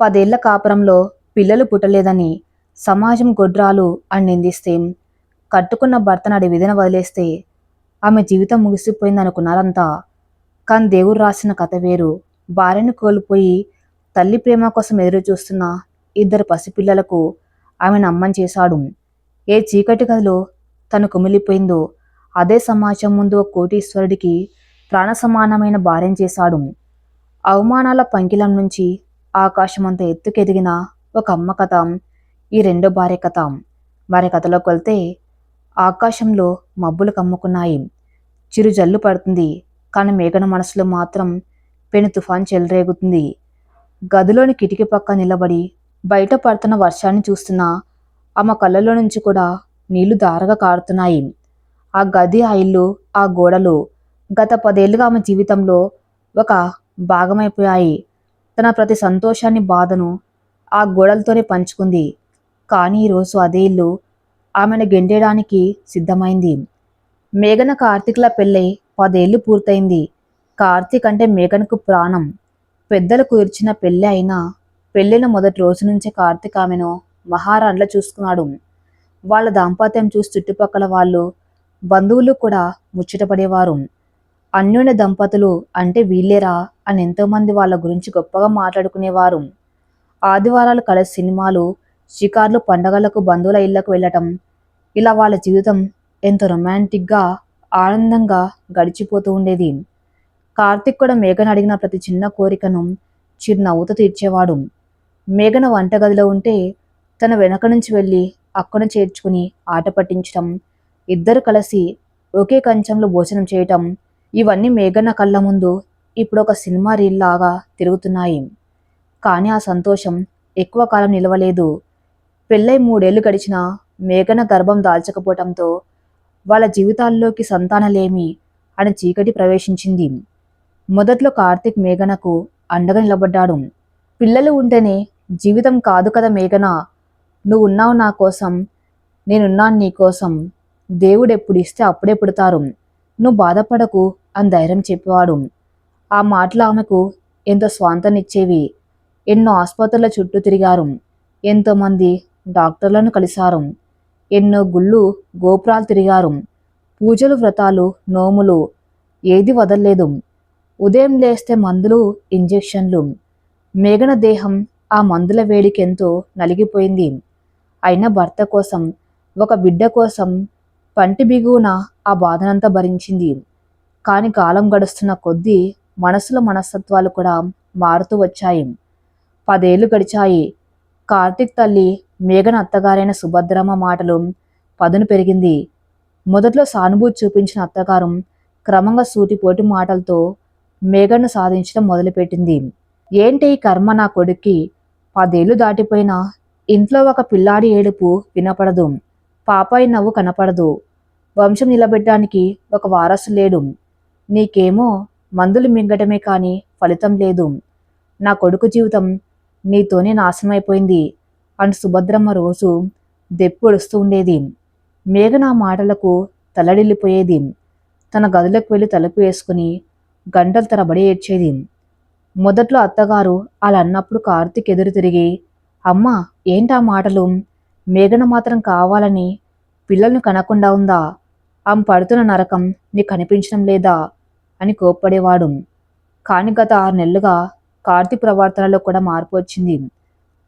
10 ఏళ్ల కాపురంలో పిల్లలు పుట్టలేదని సమాజం గొడ్రాలు అని నిందిస్తే, కట్టుకున్న భర్తనడి విధిన వదిలేస్తే ఆమె జీవితం ముగిసిపోయిందనుకున్నారంతా. కానీ దేవుడు రాసిన కథ వేరు. భార్యను కోల్పోయి తల్లి ప్రేమ కోసం ఎదురుచూస్తున్న 2 పసిపిల్లలకు ఆమెను అమ్మని చేశాడు. ఏ చీకటి గదిలో తను కుమిలిపోయిందో అదే సమాజం ముందు ఓ కోటీశ్వరుడికి ప్రాణ సమానమైన భార్యను చేశాడు. అవమానాల పంకిలం నుంచి ఆకాశమంత ఎత్తుకెదిగిన ఒక అమ్మ కథ ఈ రెండో భార్య కథ. మరి కథలోకి వెళ్తే, ఆకాశంలో మబ్బులు కమ్ముకున్నాయి. చిరు జల్లు పడుతుంది. కానీ మేఘన మనసులో మాత్రం పెను తుఫాన్ చెలరేగుతుంది. గదిలోని కిటికీ పక్క నిలబడి బయట పడుతున్న వర్షాన్ని చూస్తున్న ఆమె కళ్ళలో నుంచి కూడా నీళ్లు ధారగా కారుతున్నాయి. ఆ గది, ఆ ఇల్లు, ఆ గోడలు గత 10 ఏళ్లుగా ఆమె జీవితంలో ఒక భాగమైపోయాయి. తన ప్రతి సంతోషాన్ని, బాధను ఆ గోడలతోనే పంచుకుంది. కానీ ఈరోజు అదే ఇల్లు ఆమెను గెంటేయడానికి సిద్ధమైంది. మేఘన కార్తీక్ల పెళ్ళై 10 ఏళ్లు పూర్తయింది. కార్తీక్ అంటే మేఘనకు ప్రాణం. పెద్దలు కుదిర్చిన పెళ్ళి అయినా పెళ్ళైన మొదటి రోజు నుంచే కార్తీక్ ఆమెను మహారాణిలా చూసుకున్నాడు. వాళ్ళ దాంపత్యం చూసి చుట్టుపక్కల వాళ్ళు, బంధువులు కూడా ముచ్చటపడేవారు. అన్యోన్య దంపతులు అంటే వీళ్ళేరా అని ఎంతోమంది వాళ్ళ గురించి గొప్పగా మాట్లాడుకునేవారు. ఆదివారాలు కలిసి సినిమాలు, షికార్లు, పండగలకు బంధువుల ఇళ్లకు వెళ్ళటం, ఇలా వాళ్ళ జీవితం ఎంతో రొమాంటిక్గా, ఆనందంగా గడిచిపోతూ ఉండేది. కార్తీక్ కూడా మేఘన అడిగిన ప్రతి చిన్న కోరికను చిరునవ్వుతో తీర్చేవాడు. మేఘన వంటగదిలో ఉంటే తన వెనక నుంచి వెళ్ళి అక్కను చేర్చుకుని ఆట పట్టించటం, ఇద్దరు కలిసి ఒకే కంచంలో భోజనం చేయటం, ఇవన్నీ మేఘన కళ్ళ ముందు ఇప్పుడు ఒక సినిమా రీల్ లాగా తిరుగుతున్నాయి. కానీ ఆ సంతోషం ఎక్కువ కాలం నిలవలేదు. పెళ్ళై 3 ఏళ్లు గడిచినా మేఘన గర్భం దాల్చకపోవటంతో వాళ్ళ జీవితాల్లోకి సంతానలేమి అని చీకటి ప్రవేశించింది. మొదట్లో కార్తీక్ మేఘనకు అండగా నిలబడ్డాడు. పిల్లలు ఉంటేనే జీవితం కాదు కదా మేఘన, నువ్వున్నావు నా కోసం, నేనున్నాను నీ కోసం, దేవుడు ఎప్పుడు ఇస్తే అప్పుడే పుడతారు, నువ్వు బాధపడకు అని ధైర్యం చెప్పేవాడు. ఆ మాటలు ఆమెకు ఎంతో స్వాంతనిచ్చేవి. ఎన్నో ఆసుపత్రుల చుట్టూ తిరిగారు. ఎంతోమంది డాక్టర్లను కలిశారు. ఎన్నో గుళ్ళు, గోపురాలు తిరిగారు. పూజలు, వ్రతాలు, నోములు ఏది వదల్లేదు. ఉదయం లేస్తే మందులు, ఇంజెక్షన్లు. మేఘన దేహం ఆ మందుల వేడికెంతో నలిగిపోయింది. అయినా భర్త కోసం, ఒక బిడ్డ కోసం పంటి బిగువున ఆ బాధనంతా భరించింది. కాని కాలం గడుస్తున్న కొద్దీ మనసుల మనస్తత్వాలు కూడా మారుతూ వచ్చాయి. 10 ఏళ్లు గడిచాయి. కార్తీక్ తల్లి మేఘన అత్తగారైన సుభద్రమ్మ మాటలు పదును పెరిగింది. మొదట్లో సానుభూతి చూపించిన అత్తగారు క్రమంగా సూటిపోటి మాటలతో మేఘను సాధించడం మొదలుపెట్టింది. ఏంటి ఈ కర్మ నా కొడుక్కి, 10 ఏళ్లు దాటిపోయినా ఇంట్లో ఒక పిల్లాడి ఏడుపు వినపడదు, పాపాయి నవ్వు కనపడదు, వంశం నిలబెట్టడానికి ఒక వారసు లేడు, నీకేమో మందులు మింగటమే కానీ ఫలితం లేదు, నా కొడుకు జీవితం నీతోనే నాశనమైపోయింది అని సుభద్రమ్మ రోజు దెప్పొడుస్తూ ఉండేది. మేఘన ఆ మాటలకు తల్లడిల్లిపోయేది. తన గదిలోకి వెళ్ళి తలుపు వేసుకుని గంటల తరబడి ఏడ్చేది. మొదట్లో అత్తగారు అలా అన్నప్పుడు కార్తీక్ ఎదురు తిరిగి, అమ్మా ఏంటా మాటలు, మేఘన మాత్రం కావాలని పిల్లల్ని కనకుండా ఉందా, ఆమె పడుతున్న నరకం నీకు కనిపించడం లేదా అని కోప్పడేవాడు. కాని గత 6 నెలలుగా కార్తీక్ ప్రవర్తనలో కూడా మార్పు వచ్చింది.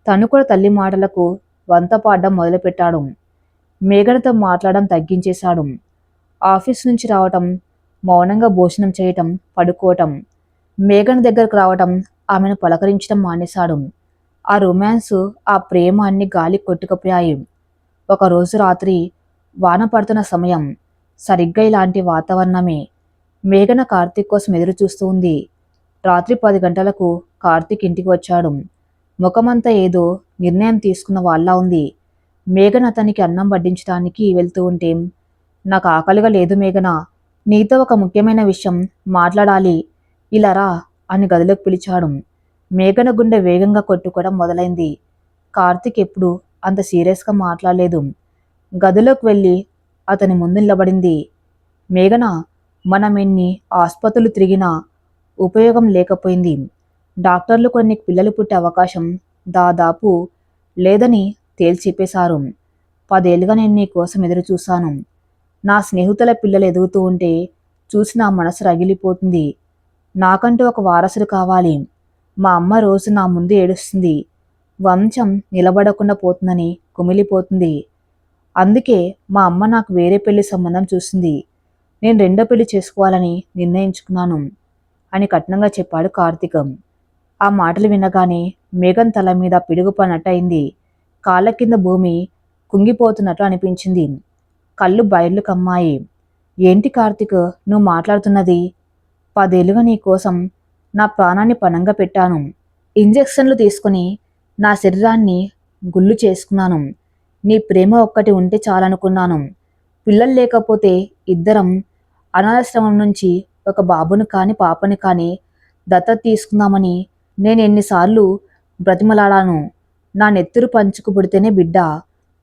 తను కూడా తల్లి మాటలకు వంత పాడడం మొదలుపెట్టాడు. మేఘనతో మాట్లాడడం తగ్గించేశాడు. ఆఫీస్ నుంచి రావటం, మౌనంగా భోజనం చేయటం, పడుకోవటం, మేఘన దగ్గరకు రావటం, ఆమెను పలకరించడం మానేశాడు. ఆ రొమాన్స్, ఆ ప్రేమ అన్ని గాలి కొట్టుకుపోయాయి. ఒకరోజు రాత్రి వాన పడుతున్న సమయం, సరిగ్గా ఇలాంటి వాతావరణమే. మేఘన కార్తీక్ కోసం ఎదురు చూస్తూ ఉంది. రాత్రి 10 గంటలకు కార్తీక్ ఇంటికి వచ్చాడు. ముఖమంతా ఏదో నిర్ణయం తీసుకున్న వాళ్ళ ఉంది. మేఘన అతనికి అన్నం వడ్డించడానికి వెళ్తూ ఉంటే, నాకు ఆకలిగా లేదు మేఘన, నీతో ఒక ముఖ్యమైన విషయం మాట్లాడాలి, ఇలా రా అని గదిలోకి పిలిచాడు. మేఘన గుండె వేగంగా కొట్టుకోవడం మొదలైంది. కార్తీక్ ఎప్పుడు అంత సీరియస్గా మాట్లాడలేదు. గదిలోకి వెళ్ళి అతని ముందు నిలబడింది. మేఘన, మనం ఎన్ని ఆసుపత్రులు తిరిగినా ఉపయోగం లేకపోయింది. డాక్టర్లు కూడా నీకు పిల్లలు పుట్టే అవకాశం దాదాపు లేదని తేల్చెప్పేశారు. 10 ఏళ్లుగా నేను నీ కోసం ఎదురు చూశాను. నా స్నేహితుల పిల్లలు ఎదుగుతూ ఉంటే చూసి నా మనసు రగిలిపోతుంది. నాకంటూ ఒక వారసుడు కావాలి. మా అమ్మ రోజు నా ముందు ఏడుస్తుంది. వంశం నిలబడకుండా పోతుందని కుమిలిపోతుంది. అందుకే మా అమ్మ నాకు వేరే పెళ్లి సంబంధం చూసింది. నేను రెండో పెళ్లి చేసుకోవాలని నిర్ణయించుకున్నాను అని కఠినంగా చెప్పాడు కార్తీకం. ఆ మాటలు వినగానే మేఘన్ తల మీద పిడుగు పడినట్టయింది. కాళ్ళ కింద భూమి కుంగిపోతున్నట్లు అనిపించింది. కళ్ళు బయర్లు కమ్మాయి. ఏంటి కార్తీక్ నువ్వు మాట్లాడుతున్నది? 10 ఏళ్లుగా నీ కోసం నా ప్రాణాన్ని పణంగా పెట్టాను. ఇంజెక్షన్లు తీసుకుని నా శరీరాన్ని గుళ్ళు చేసుకున్నాను. నీ ప్రేమ ఒక్కటి ఉంటే చాలనుకున్నాను. పిల్లలు లేకపోతే ఇద్దరం అనాథాశ్రమం నుంచి ఒక బాబును కాని పాపని కాని దత్తత తీసుకుందామని నేను ఎన్నిసార్లు బ్రతిమలాడాను. నా నెత్తురు పంచుకు పుడితేనే బిడ్డ.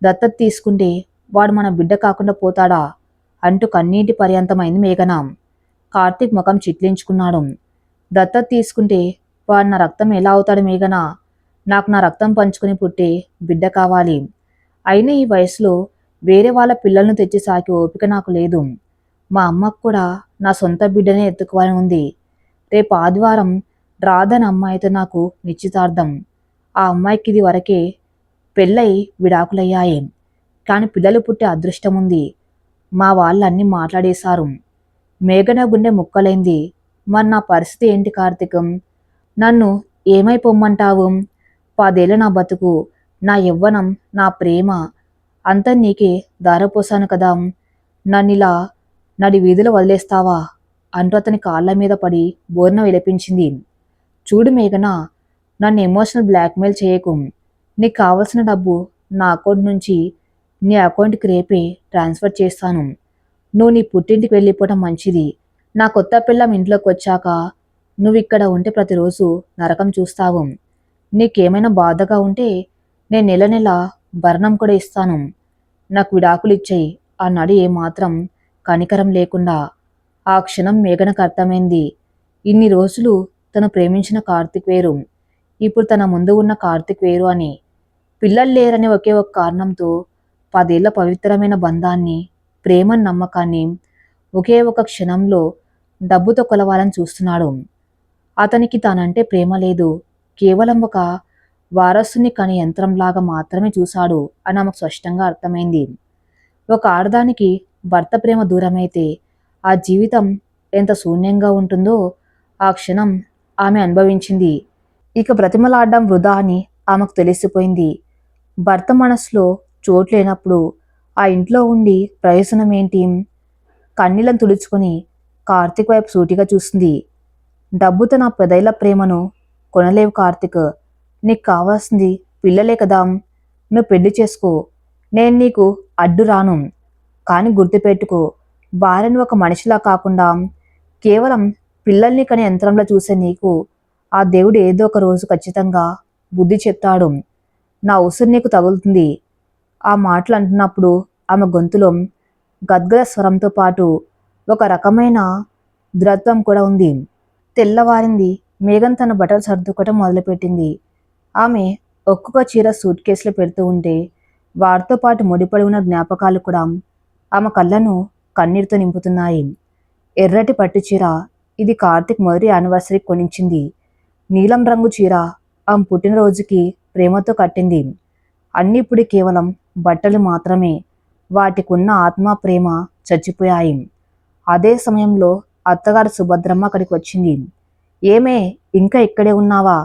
దత్తత తీసుకుంటే వాడు మన బిడ్డ కాకుండా పోతాడా అంటూ కన్నీటి పర్యంతమైంది మేఘన. కార్తీక్ ముఖం చిట్లించుకున్నాడు. దత్తత తీసుకుంటే వాడు నా రక్తం ఎలా అవుతాడు మేఘన? నాకు నా రక్తం పంచుకుని పుట్టే బిడ్డ కావాలి. అయినా ఈ వయసులో వేరే వాళ్ళ పిల్లలను తెచ్చి సాకి ఓపిక నాకు లేదు. మా అమ్మకు కూడా నా సొంత బిడ్డనే ఎత్తుకోవాలని ఉంది. రేపు ఆదివారం రాధన్ అమ్మాయితో నాకు నిశ్చితార్థం. ఆ అమ్మాయికి ఇది వరకే పెళ్ళై విడాకులయ్యాయి. కాని పిల్లలు పుట్టే అదృష్టం ఉంది. మా వాళ్ళన్నీ మాట్లాడేశారు. మేఘన గుండె ముక్కలైంది. మరి నా పరిస్థితి ఏంటి కార్తీకం? నన్ను ఏమైపోమ్మంటావు? 10 ఏళ్ల నా బతుకు, నా యవ్వనం, నా ప్రేమ అంతా నీకే దారపోసాను కదా. నన్నిలా నడి వీధిలో వదిలేస్తావా అంటూ అతని కాళ్ళ మీద పడి బోర్న విలపించింది. చూడు మేఘన, నన్ను ఎమోషనల్ బ్లాక్మెయిల్ చేయకు. నీకు కావలసిన డబ్బు నా అకౌంట్ నుంచి నీ అకౌంట్కి రేపే ట్రాన్స్ఫర్ చేస్తాను. నువ్వు నీ పుట్టింటికి వెళ్ళిపోవడం మంచిది. నా కొత్త పిల్లం ఇంట్లోకి వచ్చాక నువ్వు ఇక్కడ ఉంటే ప్రతిరోజు నరకం చూస్తావు. నీకేమైనా బాధగా ఉంటే నేను నెల నెల భరణం కూడా ఇస్తాను. నాకు విడాకులు ఇచ్చేయి అన్నాడు ఏమాత్రం కనికరం లేకుండా. ఆ క్షణం మేఘనకు అర్థమైంది. ఇన్ని రోజులు తను ప్రేమించిన కార్తీక్ వేరు, ఇప్పుడు తన ముందు ఉన్న కార్తీక్ వేరు అని. పిల్లలు లేరనే ఒకే ఒక కారణంతో 10 ఏళ్ల పవిత్రమైన బంధాన్ని, ప్రేమ నమ్మకాన్ని ఒకే ఒక క్షణంలో డబ్బుతో కొలవాలని చూస్తున్నాడు. అతనికి తానంటే ప్రేమ లేదు, కేవలం ఒక వారసుని కని యంత్రంలాగా మాత్రమే చూశాడు అని ఆమెకు స్పష్టంగా అర్థమైంది. ఒక ఆడదానికి భర్త ప్రేమ దూరమైతే ఆ జీవితం ఎంత శూన్యంగా ఉంటుందో ఆ క్షణం ఆమె అనుభవించింది. ఇక బ్రతిమలాడడం వృధా అని ఆమెకు తెలిసిపోయింది. భర్త మనసులో చోటు లేనప్పుడు ఆ ఇంట్లో ఉండి ప్రయోజనం ఏంటి? కన్నీళ్లను తుడుచుకొని కార్తీక్ వైపు సూటిగా చూసింది. డబ్బుతో నా 10 ఏళ్ల ప్రేమను కొనలేవు కార్తీక్. నీకు కావాల్సింది పిల్లలే కదా. నువ్వు పెళ్లి చేసుకో, నేను నీకు అడ్డు రాను. కానీ గుర్తుపెట్టుకో, భార్యను ఒక మనిషిలా కాకుండా కేవలం పిల్లల్ని కనే యంత్రంలో చూసే నీకు ఆ దేవుడు ఏదో ఒక రోజు ఖచ్చితంగా బుద్ధి చెప్తాడు. నా ఉసురు నీకు తగులుతుంది. ఆ మాటలు అంటున్నప్పుడు ఆమె గొంతులో గద్గద స్వరంతో పాటు ఒక రకమైన దృఢత్వం కూడా ఉంది. తెల్లవారింది. మేఘన్ తన బట్టలు సర్దుకోవటం మొదలుపెట్టింది. ఆమె ఒక్కొక్క చీర సూట్ కేసులో పెడుతూ ఉంటే వాటితో పాటు ముడిపడి ఉన్న జ్ఞాపకాలు కూడా ఆమె కళ్ళను కన్నీరుతో నింపుతున్నాయి. ఎర్రటి పట్టు చీర, ఇది కార్తీక్ మొదటి యానివర్సరీకి కొనిచ్చింది. నీలం రంగు చీర ఆమె పుట్టినరోజుకి ప్రేమతో కట్టింది. అన్నీ ఇప్పుడు కేవలం బట్టలు మాత్రమే. వాటికున్న ఆత్మ ప్రేమ చచ్చిపోయాయి. అదే సమయంలో అత్తగారు సుభద్రమ్మ అక్కడికి వచ్చింది. ఏమే, ఇంకా ఇక్కడే ఉన్నావా?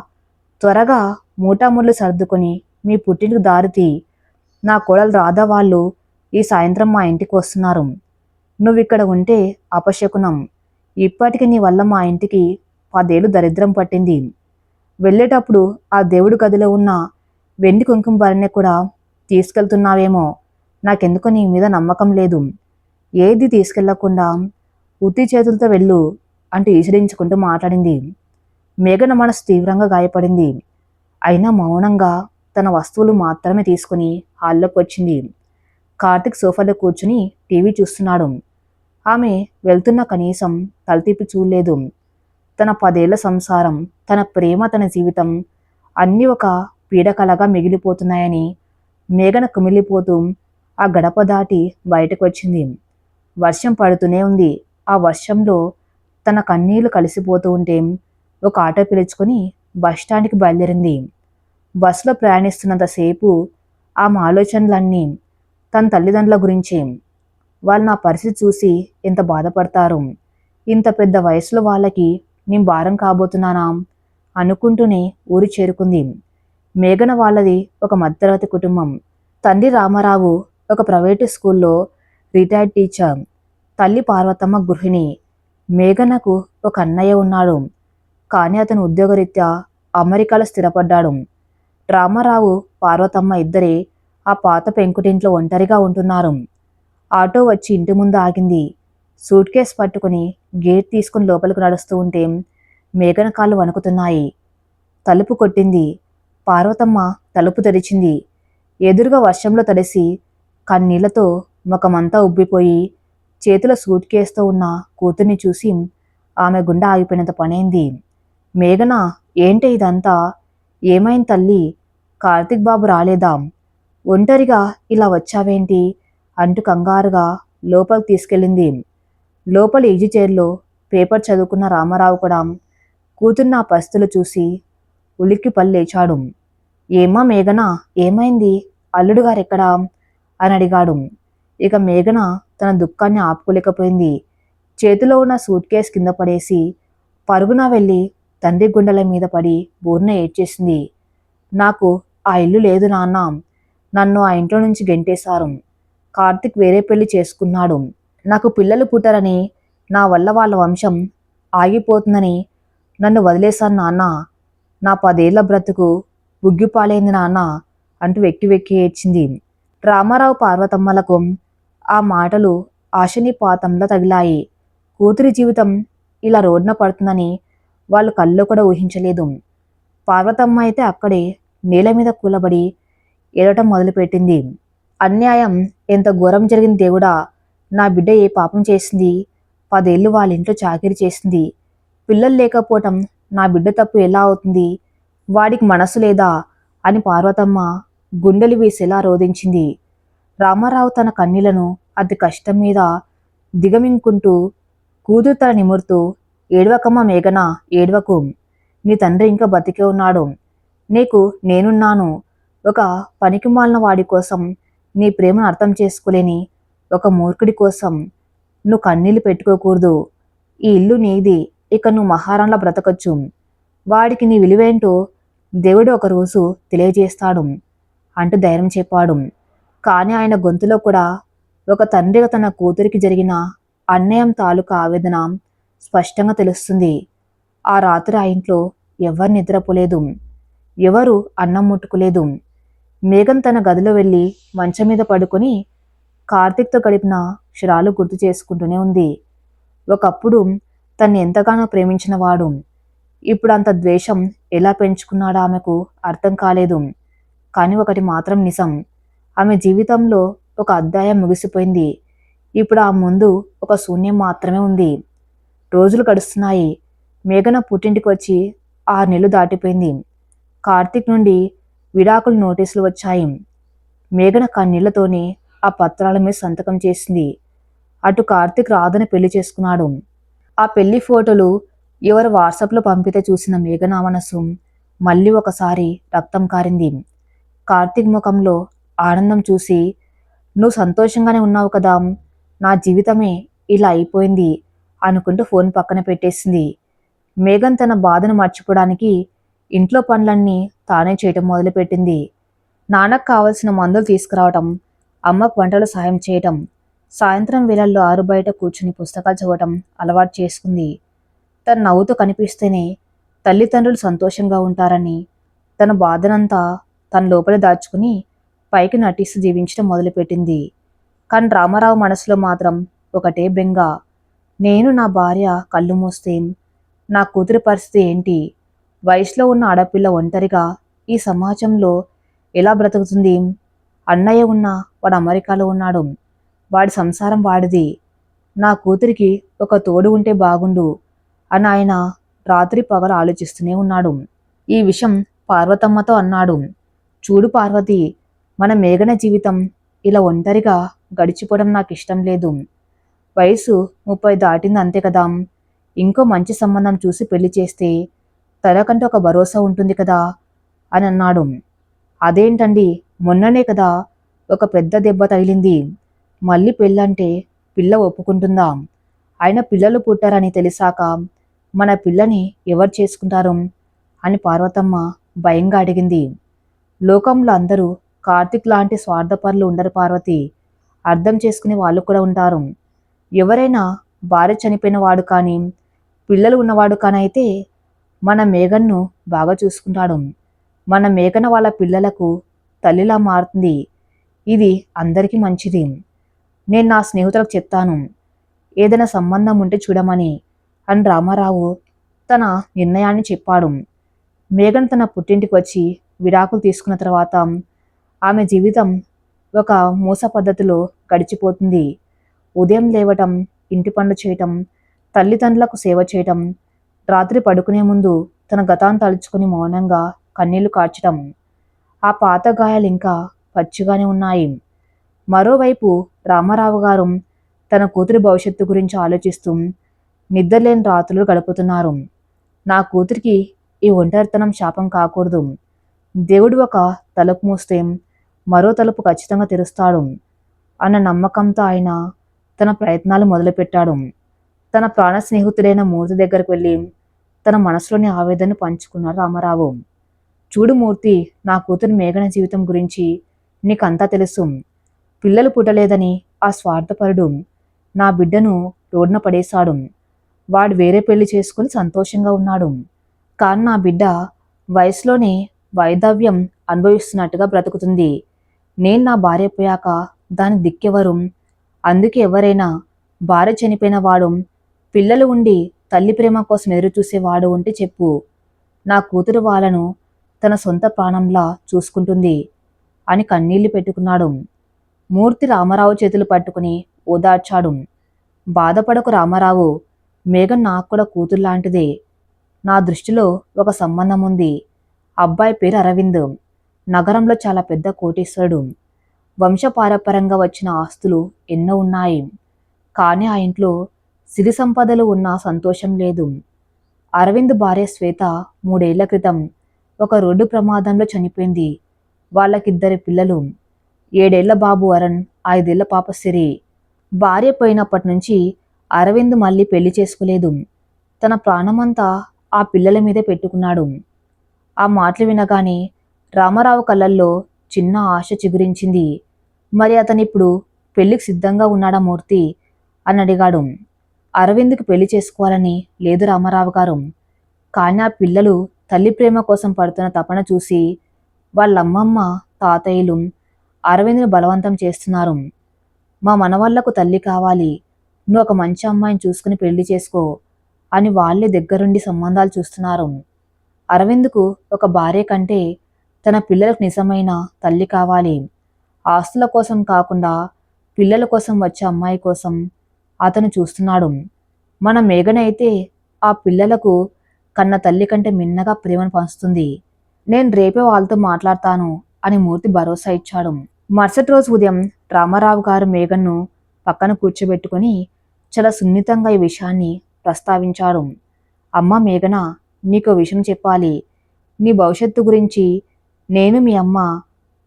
త్వరగా మూటాముళ్ళు సర్దుకొని మీ పుట్టింటికి దారితీ. నా కోడలు రాధా వాళ్ళు ఈ సాయంత్రం మా ఇంటికి వస్తున్నారు. నువ్విక్కడ ఉంటే అపశకునం. ఇప్పటికి నీ వల్ల మా ఇంటికి 10 ఏళ్లు దరిద్రం పట్టింది. వెళ్ళేటప్పుడు ఆ దేవుడి గదిలో ఉన్న వెండి కుంకుమ భరణి కూడా తీసుకెళ్తున్నావేమో. నాకెందుకో నీ మీద నమ్మకం లేదు. ఏది తీసుకెళ్లకుండా ఉత్తి చేతులతో వెళ్ళు అంటూ ఈసడించుకుంటూ మాట్లాడింది. మేఘన మనసు తీవ్రంగా గాయపడింది. అయినా మౌనంగా తన వస్తువులు మాత్రమే తీసుకుని హాల్లోకి వచ్చింది. కార్తీక్ సోఫాలో కూర్చుని టీవీ చూస్తున్నాడు. ఆమె వెళ్తున్న కనీసం తలతిప్పి చూడలేదు. తన 10 ఏళ్ల సంసారం, తన ప్రేమ, తన జీవితం అన్నీ ఒక పీడకలగా మిగిలిపోతున్నాయని మేఘన కుమిలిపోతూ ఆ గడప దాటి బయటకు వచ్చింది. వర్షం పడుతూనే ఉంది. ఆ వర్షంలో తన కన్నీళ్లు కలిసిపోతూ ఉంటే ఒక ఆటో పిలుచుకొని బస్టాండ్కి బయలుదేరింది. బస్సులో ప్రయాణిస్తున్నంతసేపు ఆమె ఆలోచనలన్నీ తన తల్లిదండ్రుల గురించే. వాళ్ళు నా పరిస్థితి చూసి ఎంత బాధపడతారు, ఇంత పెద్ద వయసులో వాళ్ళకి నేను భారం కాబోతున్నానా అనుకుంటూనే ఊరు చేరుకుంది. మేఘన వాళ్ళది ఒక మధ్యతరగతి కుటుంబం. తండ్రి రామారావు ఒక ప్రైవేటు స్కూల్లో రిటైర్డ్ టీచర్, తల్లి పార్వతమ్మ గృహిణి. మేఘనకు ఒక అన్నయ్య ఉన్నాడు, కానీ అతను ఉద్యోగరీత్యా అమెరికాలో స్థిరపడ్డాడు. రామారావు పార్వతమ్మ ఇద్దరే ఆ పాత పెంకుటింట్లో ఒంటరిగా ఉంటున్నారు. ఆటో వచ్చి ఇంటి ముందు ఆగింది. సూట్ కేస్ పట్టుకుని గేట్ తీసుకుని లోపలికి నడుస్తూ ఉంటే మేఘన కాళ్ళు వణుకుతున్నాయి. తలుపు కొట్టింది. పార్వతమ్మ తలుపు తెరిచింది. ఎదురుగా వర్షంలో తడిసి కన్నీళ్లతో ముఖమంతా ఉబ్బిపోయి చేతిలో సూట్ కేసుతో ఉన్న కూతుర్ని చూసి ఆమె గుండె ఆగిపోయినంత పనైంది. మేఘన, ఏంటి ఇదంతా? ఏమైంది తల్లి? కార్తిక్ బాబు రాలేదా? ఒంటరిగా ఇలా వచ్చావేంటి అంటూ కంగారుగా లోపలికి తీసుకెళ్ళింది. లోపల ఈజీ చైర్లో పేపర్ చదువుకున్న రామారావు కూడా కూతుర్ని ఆ పరిస్థితులు చూసి ఉలిక్కి పళ్ళు లేచాడు. ఏమ్మా మేఘన, ఏమైంది? అల్లుడు గారెక్కడా అని అడిగాడు. ఇక మేఘన తన దుఃఖాన్ని ఆపుకోలేకపోయింది. చేతిలో ఉన్న సూట్ కేస్ కింద పడేసి పరుగున వెళ్ళి తండ్రి గుండెల మీద పడి బోర్న ఏడ్చేసింది. నాకు ఆ ఇల్లు లేదు నాన్న, నన్ను ఆ ఇంట్లో నుంచి గెంటేశారు. కార్తిక్ వేరే పెళ్లి చేసుకున్నాడు. నాకు పిల్లలు పుట్టరని, నా వల్ల వాళ్ళ వంశం ఆగిపోతుందని నన్ను వదిలేశాను నాన్న. నా 10 ఏళ్ల బ్రతుకు బుగ్గిపాలైంది నాన్న అంటూ వెక్కి వెక్కి ఏడ్చింది. రామారావు పార్వతమ్మలకు ఆ మాటలు ఆశనిపాతంలా తగిలాయి. కూతురి జీవితం ఇలా రోడ్న పడుతుందని వాళ్ళు కల్లో కూడా ఊహించలేదు. పార్వతమ్మ అయితే అక్కడే నేల మీద కూలబడి ఏడటం మొదలుపెట్టింది. అన్యాయం, ఎంత ఘోరం జరిగింది దేవుడా! నా బిడ్డ ఏ పాపం చేసింది? 10 ఏళ్ళు వాళ్ళ ఇంట్లో చాకిరీ చేసింది. పిల్లలు లేకపోవటం నా బిడ్డ తప్పు ఎలా అవుతుంది? వాడికి మనసు లేదా అని పార్వతమ్మ గుండెలు వీసేలా రోధించింది. రామారావు తన కన్నీళ్లను అతి కష్టం మీద దిగమింగుకుంటూ కూతురు తల నిమురుతూ, ఏడవకమ్మ మేఘన, ఏడవకు. నీ తండ్రి ఇంకా బతికే ఉన్నాడు. నీకు నేనున్నాను. ఒక పనికిమాలిన వాడి కోసం, నీ ప్రేమను అర్థం చేసుకోలేని ఒక మూర్ఖుడి కోసం నువ్వు కన్నీళ్లు పెట్టుకోకూడదు. ఈ ఇల్లు నీది. ఇక నువ్వు మహారాణిలా బ్రతకచ్చు. వాడికి నీ విలువేంటో దేవుడు ఒకరోజు తెలియజేస్తాడు అంటూ ధైర్యం చెప్పాడు. కానీ ఆయన గొంతులో కూడా ఒక తండ్రిగా తన కూతురికి జరిగిన అన్యాయం తాలూకా ఆవేదన స్పష్టంగా తెలుస్తుంది. ఆ రాత్రి ఆ ఇంట్లో ఎవరు నిద్రపోలేదు, ఎవరు అన్నం ముట్టుకోలేదు. మేఘన్ తన గదిలో వెళ్ళి మంచం మీద పడుకొని కార్తీక్తో గడిపిన క్షణాలు గుర్తు చేసుకుంటూనే ఉంది. ఒకప్పుడు తన్ని ఎంతగానో ప్రేమించిన వాడు ఇప్పుడు అంత ద్వేషం ఎలా పెంచుకున్నాడో ఆమెకు అర్థం కాలేదు. కానీ ఒకటి మాత్రం నిజం, ఆమె జీవితంలో ఒక అధ్యాయం ముగిసిపోయింది. ఇప్పుడు ఆ ముందు ఒక శూన్యం మాత్రమే ఉంది. రోజులు గడుస్తున్నాయి. మేఘన పుట్టింటికి వచ్చి 6 నెలలు దాటిపోయింది. కార్తీక్ నుండి విడాకుల నోటీసులు వచ్చాయి. మేఘన కన్నీళ్లతోనే ఆ పత్రాల మీద సంతకం చేసింది. అటు కార్తీక్ రాధని పెళ్లి చేసుకున్నాడు. ఆ పెళ్లి ఫోటోలు ఎవరు వాట్సాప్లో పంపితే చూసిన మేఘన మనసు మళ్ళీ ఒకసారి రక్తం కారింది. కార్తీక్ ముఖంలో ఆనందం చూసి, నువ్వు సంతోషంగానే ఉన్నావు కదా, నా జీవితమే ఇలా అయిపోయింది అనుకుంటూ ఫోన్ పక్కన పెట్టేసింది. మేఘన్ తన బాధను మర్చిపోవడానికి ఇంట్లో పనులన్నీ తానే చేయటం మొదలుపెట్టింది. నాన్నకు కావలసిన మందులు తీసుకురావటం, అమ్మకు వంటలు సాయం చేయటం, సాయంత్రం వేళల్లో ఆరు బయట కూర్చుని పుస్తకాలు చదవటం అలవాటు చేసుకుంది. తను నవ్వుతూ కనిపిస్తేనే తల్లిదండ్రులు సంతోషంగా ఉంటారని తన బాధనంతా తన లోపల దాచుకుని పైకి నటిస్తూ జీవించడం మొదలుపెట్టింది. కానీ రామారావు మనసులో మాత్రం ఒకటే బెంగ. నేను నా భార్య కళ్ళు మూస్తే నా కూతురి పరిస్థితి ఏంటి? వయసులో ఉన్న ఆడపిల్ల ఒంటరిగా ఈ సమాజంలో ఎలా బ్రతుకుతుంది? అన్నయ్య ఉన్న వాడు అమెరికాలో ఉన్నాడు. వాడి సంసారం వాడిది. నా కూతురికి ఒక తోడు ఉంటే బాగుండు అని ఆయన రాత్రి పగలు ఆలోచిస్తూనే ఉన్నాడు. ఈ విషయం పార్వతమ్మతో అన్నాడు. చూడు పార్వతి, మన మేఘన జీవితం ఇలా ఒంటరిగా గడిచిపోవడం నాకు ఇష్టం లేదు. వయసు 30 దాటింది అంతే కదా. ఇంకో మంచి సంబంధం చూసి పెళ్లి చేస్తే తనకంటే ఒక భరోసా ఉంటుంది కదా అని అన్నాడు. అదేంటండి, మొన్ననే కదా ఒక పెద్ద దెబ్బ తగిలింది. మళ్ళీ పెళ్ళంటే పిల్ల ఒప్పుకుంటుందా? అయినా పిల్లలు పుట్టారని తెలిసాక మన పిల్లని ఎవరు చేసుకుంటారు అని పార్వతమ్మ భయంగా అడిగింది. లోకంలో అందరూ కార్తీక్ లాంటి స్వార్థపరులు ఉండరు పార్వతి. అర్థం చేసుకునే వాళ్ళు కూడా ఉంటారు. ఎవరైనా భార్య చనిపోయిన వాడు కానీ పిల్లలు ఉన్నవాడు కానీ అయితే మన మేఘన్ను బాగా చూసుకుంటాడు. మన మేఘన వాళ్ళ పిల్లలకు తల్లిలా మారుతుంది. ఇది అందరికీ మంచిది. నేను నా స్నేహితులకు చెప్తాను, ఏదైనా సంబంధం ఉంటే చూడమని అని రామారావు తన నిర్ణయాన్ని చెప్పాడు. మేఘన్ తన పుట్టింటికి వచ్చి విడాకులు తీసుకున్న తర్వాత ఆమె జీవితం ఒక మూస పద్ధతిలో గడిచిపోతుంది. ఉదయం లేవటం, ఇంటి పనులు చేయటం, తల్లిదండ్రులకు సేవ చేయటం, రాత్రి పడుకునే ముందు తన గతాన్ని తలుచుకుని మౌనంగా కన్నీళ్లు కార్చటం. ఆ పాత గాయాలు ఇంకా పచ్చిగానే ఉన్నాయి. మరోవైపు రామారావు గారు తన కూతురి భవిష్యత్తు గురించి ఆలోచిస్తూ నిద్రలేని రాత్రులు గడుపుతున్నారు. నా కూతురికి ఈ ఒంటరితనం శాపం కాకూడదు. దేవుడు ఒక తలుపు మూస్తే మరో తలుపు ఖచ్చితంగా తెరుస్తాడు అన్న నమ్మకంతో ఆయన తన ప్రయత్నాలు మొదలుపెట్టాడు. తన ప్రాణ స్నేహితుడైన మూర్తి దగ్గరకు వెళ్ళి తన మనసులోని ఆవేదనను పంచుకున్నాడు రామారావు. చూడు మూర్తి, నా కూతురు మేఘన జీవితం గురించి నీకంతా తెలుసు. పిల్లలు పుట్టలేదని ఆ స్వార్థపరుడు నా బిడ్డను రోడ్డున పడేశాడు. వాడు వేరే పెళ్లి చేసుకుని సంతోషంగా ఉన్నాడు. కానీ నా బిడ్డ వయసులోనే వైధవ్యం అనుభవిస్తున్నట్టుగా బ్రతుకుతుంది. నేను నా భార్య పోయాక దాని దిక్కెవరు? అందుకే ఎవరైనా భార్య చనిపోయిన వాడు పిల్లలు ఉండి తల్లి ప్రేమ కోసం ఎదురు చూసేవాడు ఉంటే చెప్పు. నా కూతురు వాళ్ళను తన సొంత ప్రాణంలా చూసుకుంటుంది అని కన్నీళ్లు పెట్టుకున్నాడు. మూర్తి రామారావు చేతులు పట్టుకుని ఓదార్చాడు. బాధపడకు రామారావు, మేఘన్ నాకు కూడా కూతురు లాంటిదే. నా దృష్టిలో ఒక సంబంధం ఉంది. అబ్బాయి పేరు అరవింద్. నగరంలో చాలా పెద్ద కోటీశ్వరుడు. వంశపారపరంగా వచ్చిన ఆస్తులు ఎన్నో ఉన్నాయి. కానీ ఆ ఇంట్లో సిరి సంపదలు ఉన్న సంతోషం లేదు. అరవింద్ భార్య శ్వేత 3 ఏళ్ల క్రితం ఒక రోడ్డు ప్రమాదంలో చనిపోయింది. వాళ్ళకిద్దరు పిల్లలు, 7 ఏళ్ల బాబు అరుణ్, 5 ఏళ్ల పాప సిరి. భార్య పోయినప్పటి నుంచి అరవింద్ మళ్ళీ పెళ్లి చేసుకోలేదు. తన ప్రాణమంతా ఆ పిల్లల మీదే పెట్టుకున్నాడు. ఆ మాటలు వినగానే రామారావు కళ్ళల్లో చిన్న ఆశ చిగురించింది. మరి అతనిప్పుడు పెళ్లికి సిద్ధంగా ఉన్నాడా మూర్తి అని అడిగాడు. అరవింద్కి పెళ్లి చేసుకోవాలని లేదు రామారావు గారు. కానీ ఆ పిల్లలు తల్లి ప్రేమ కోసం పడుతున్న తపన చూసి వాళ్ళమ్మమ్మ, తాతయ్యలు అరవింద్ని బలవంతం చేస్తున్నారు. మా మనవళ్లకు తల్లి కావాలి, నువ్వు ఒక మంచి అమ్మాయిని చూసుకుని పెళ్లి చేసుకో అని వాళ్ళే దగ్గరుండి సంబంధాలు చూస్తున్నారు. అరవింద్కు ఒక భార్య కంటే తన పిల్లలకు నిజమైన తల్లి కావాలి. ఆస్తుల కోసం కాకుండా పిల్లల కోసం వచ్చే అమ్మాయి కోసం అతను చూస్తున్నాడు. మన మేఘన అయితే ఆ పిల్లలకు కన్న తల్లి కంటే మిన్నగా ప్రేమను పంచుతుంది. నేను రేపే వాళ్ళతో మాట్లాడతాను అని మూర్తి భరోసా ఇచ్చాడు. మరుసటి రోజు ఉదయం రామారావు గారు మేఘన్ను పక్కన కూర్చోబెట్టుకుని చాలా సున్నితంగా ఈ విషయాన్ని ప్రస్తావించాడు. అమ్మ మేఘన, నీకో విషయం చెప్పాలి. నీ భవిష్యత్తు గురించి నేను మీ అమ్మ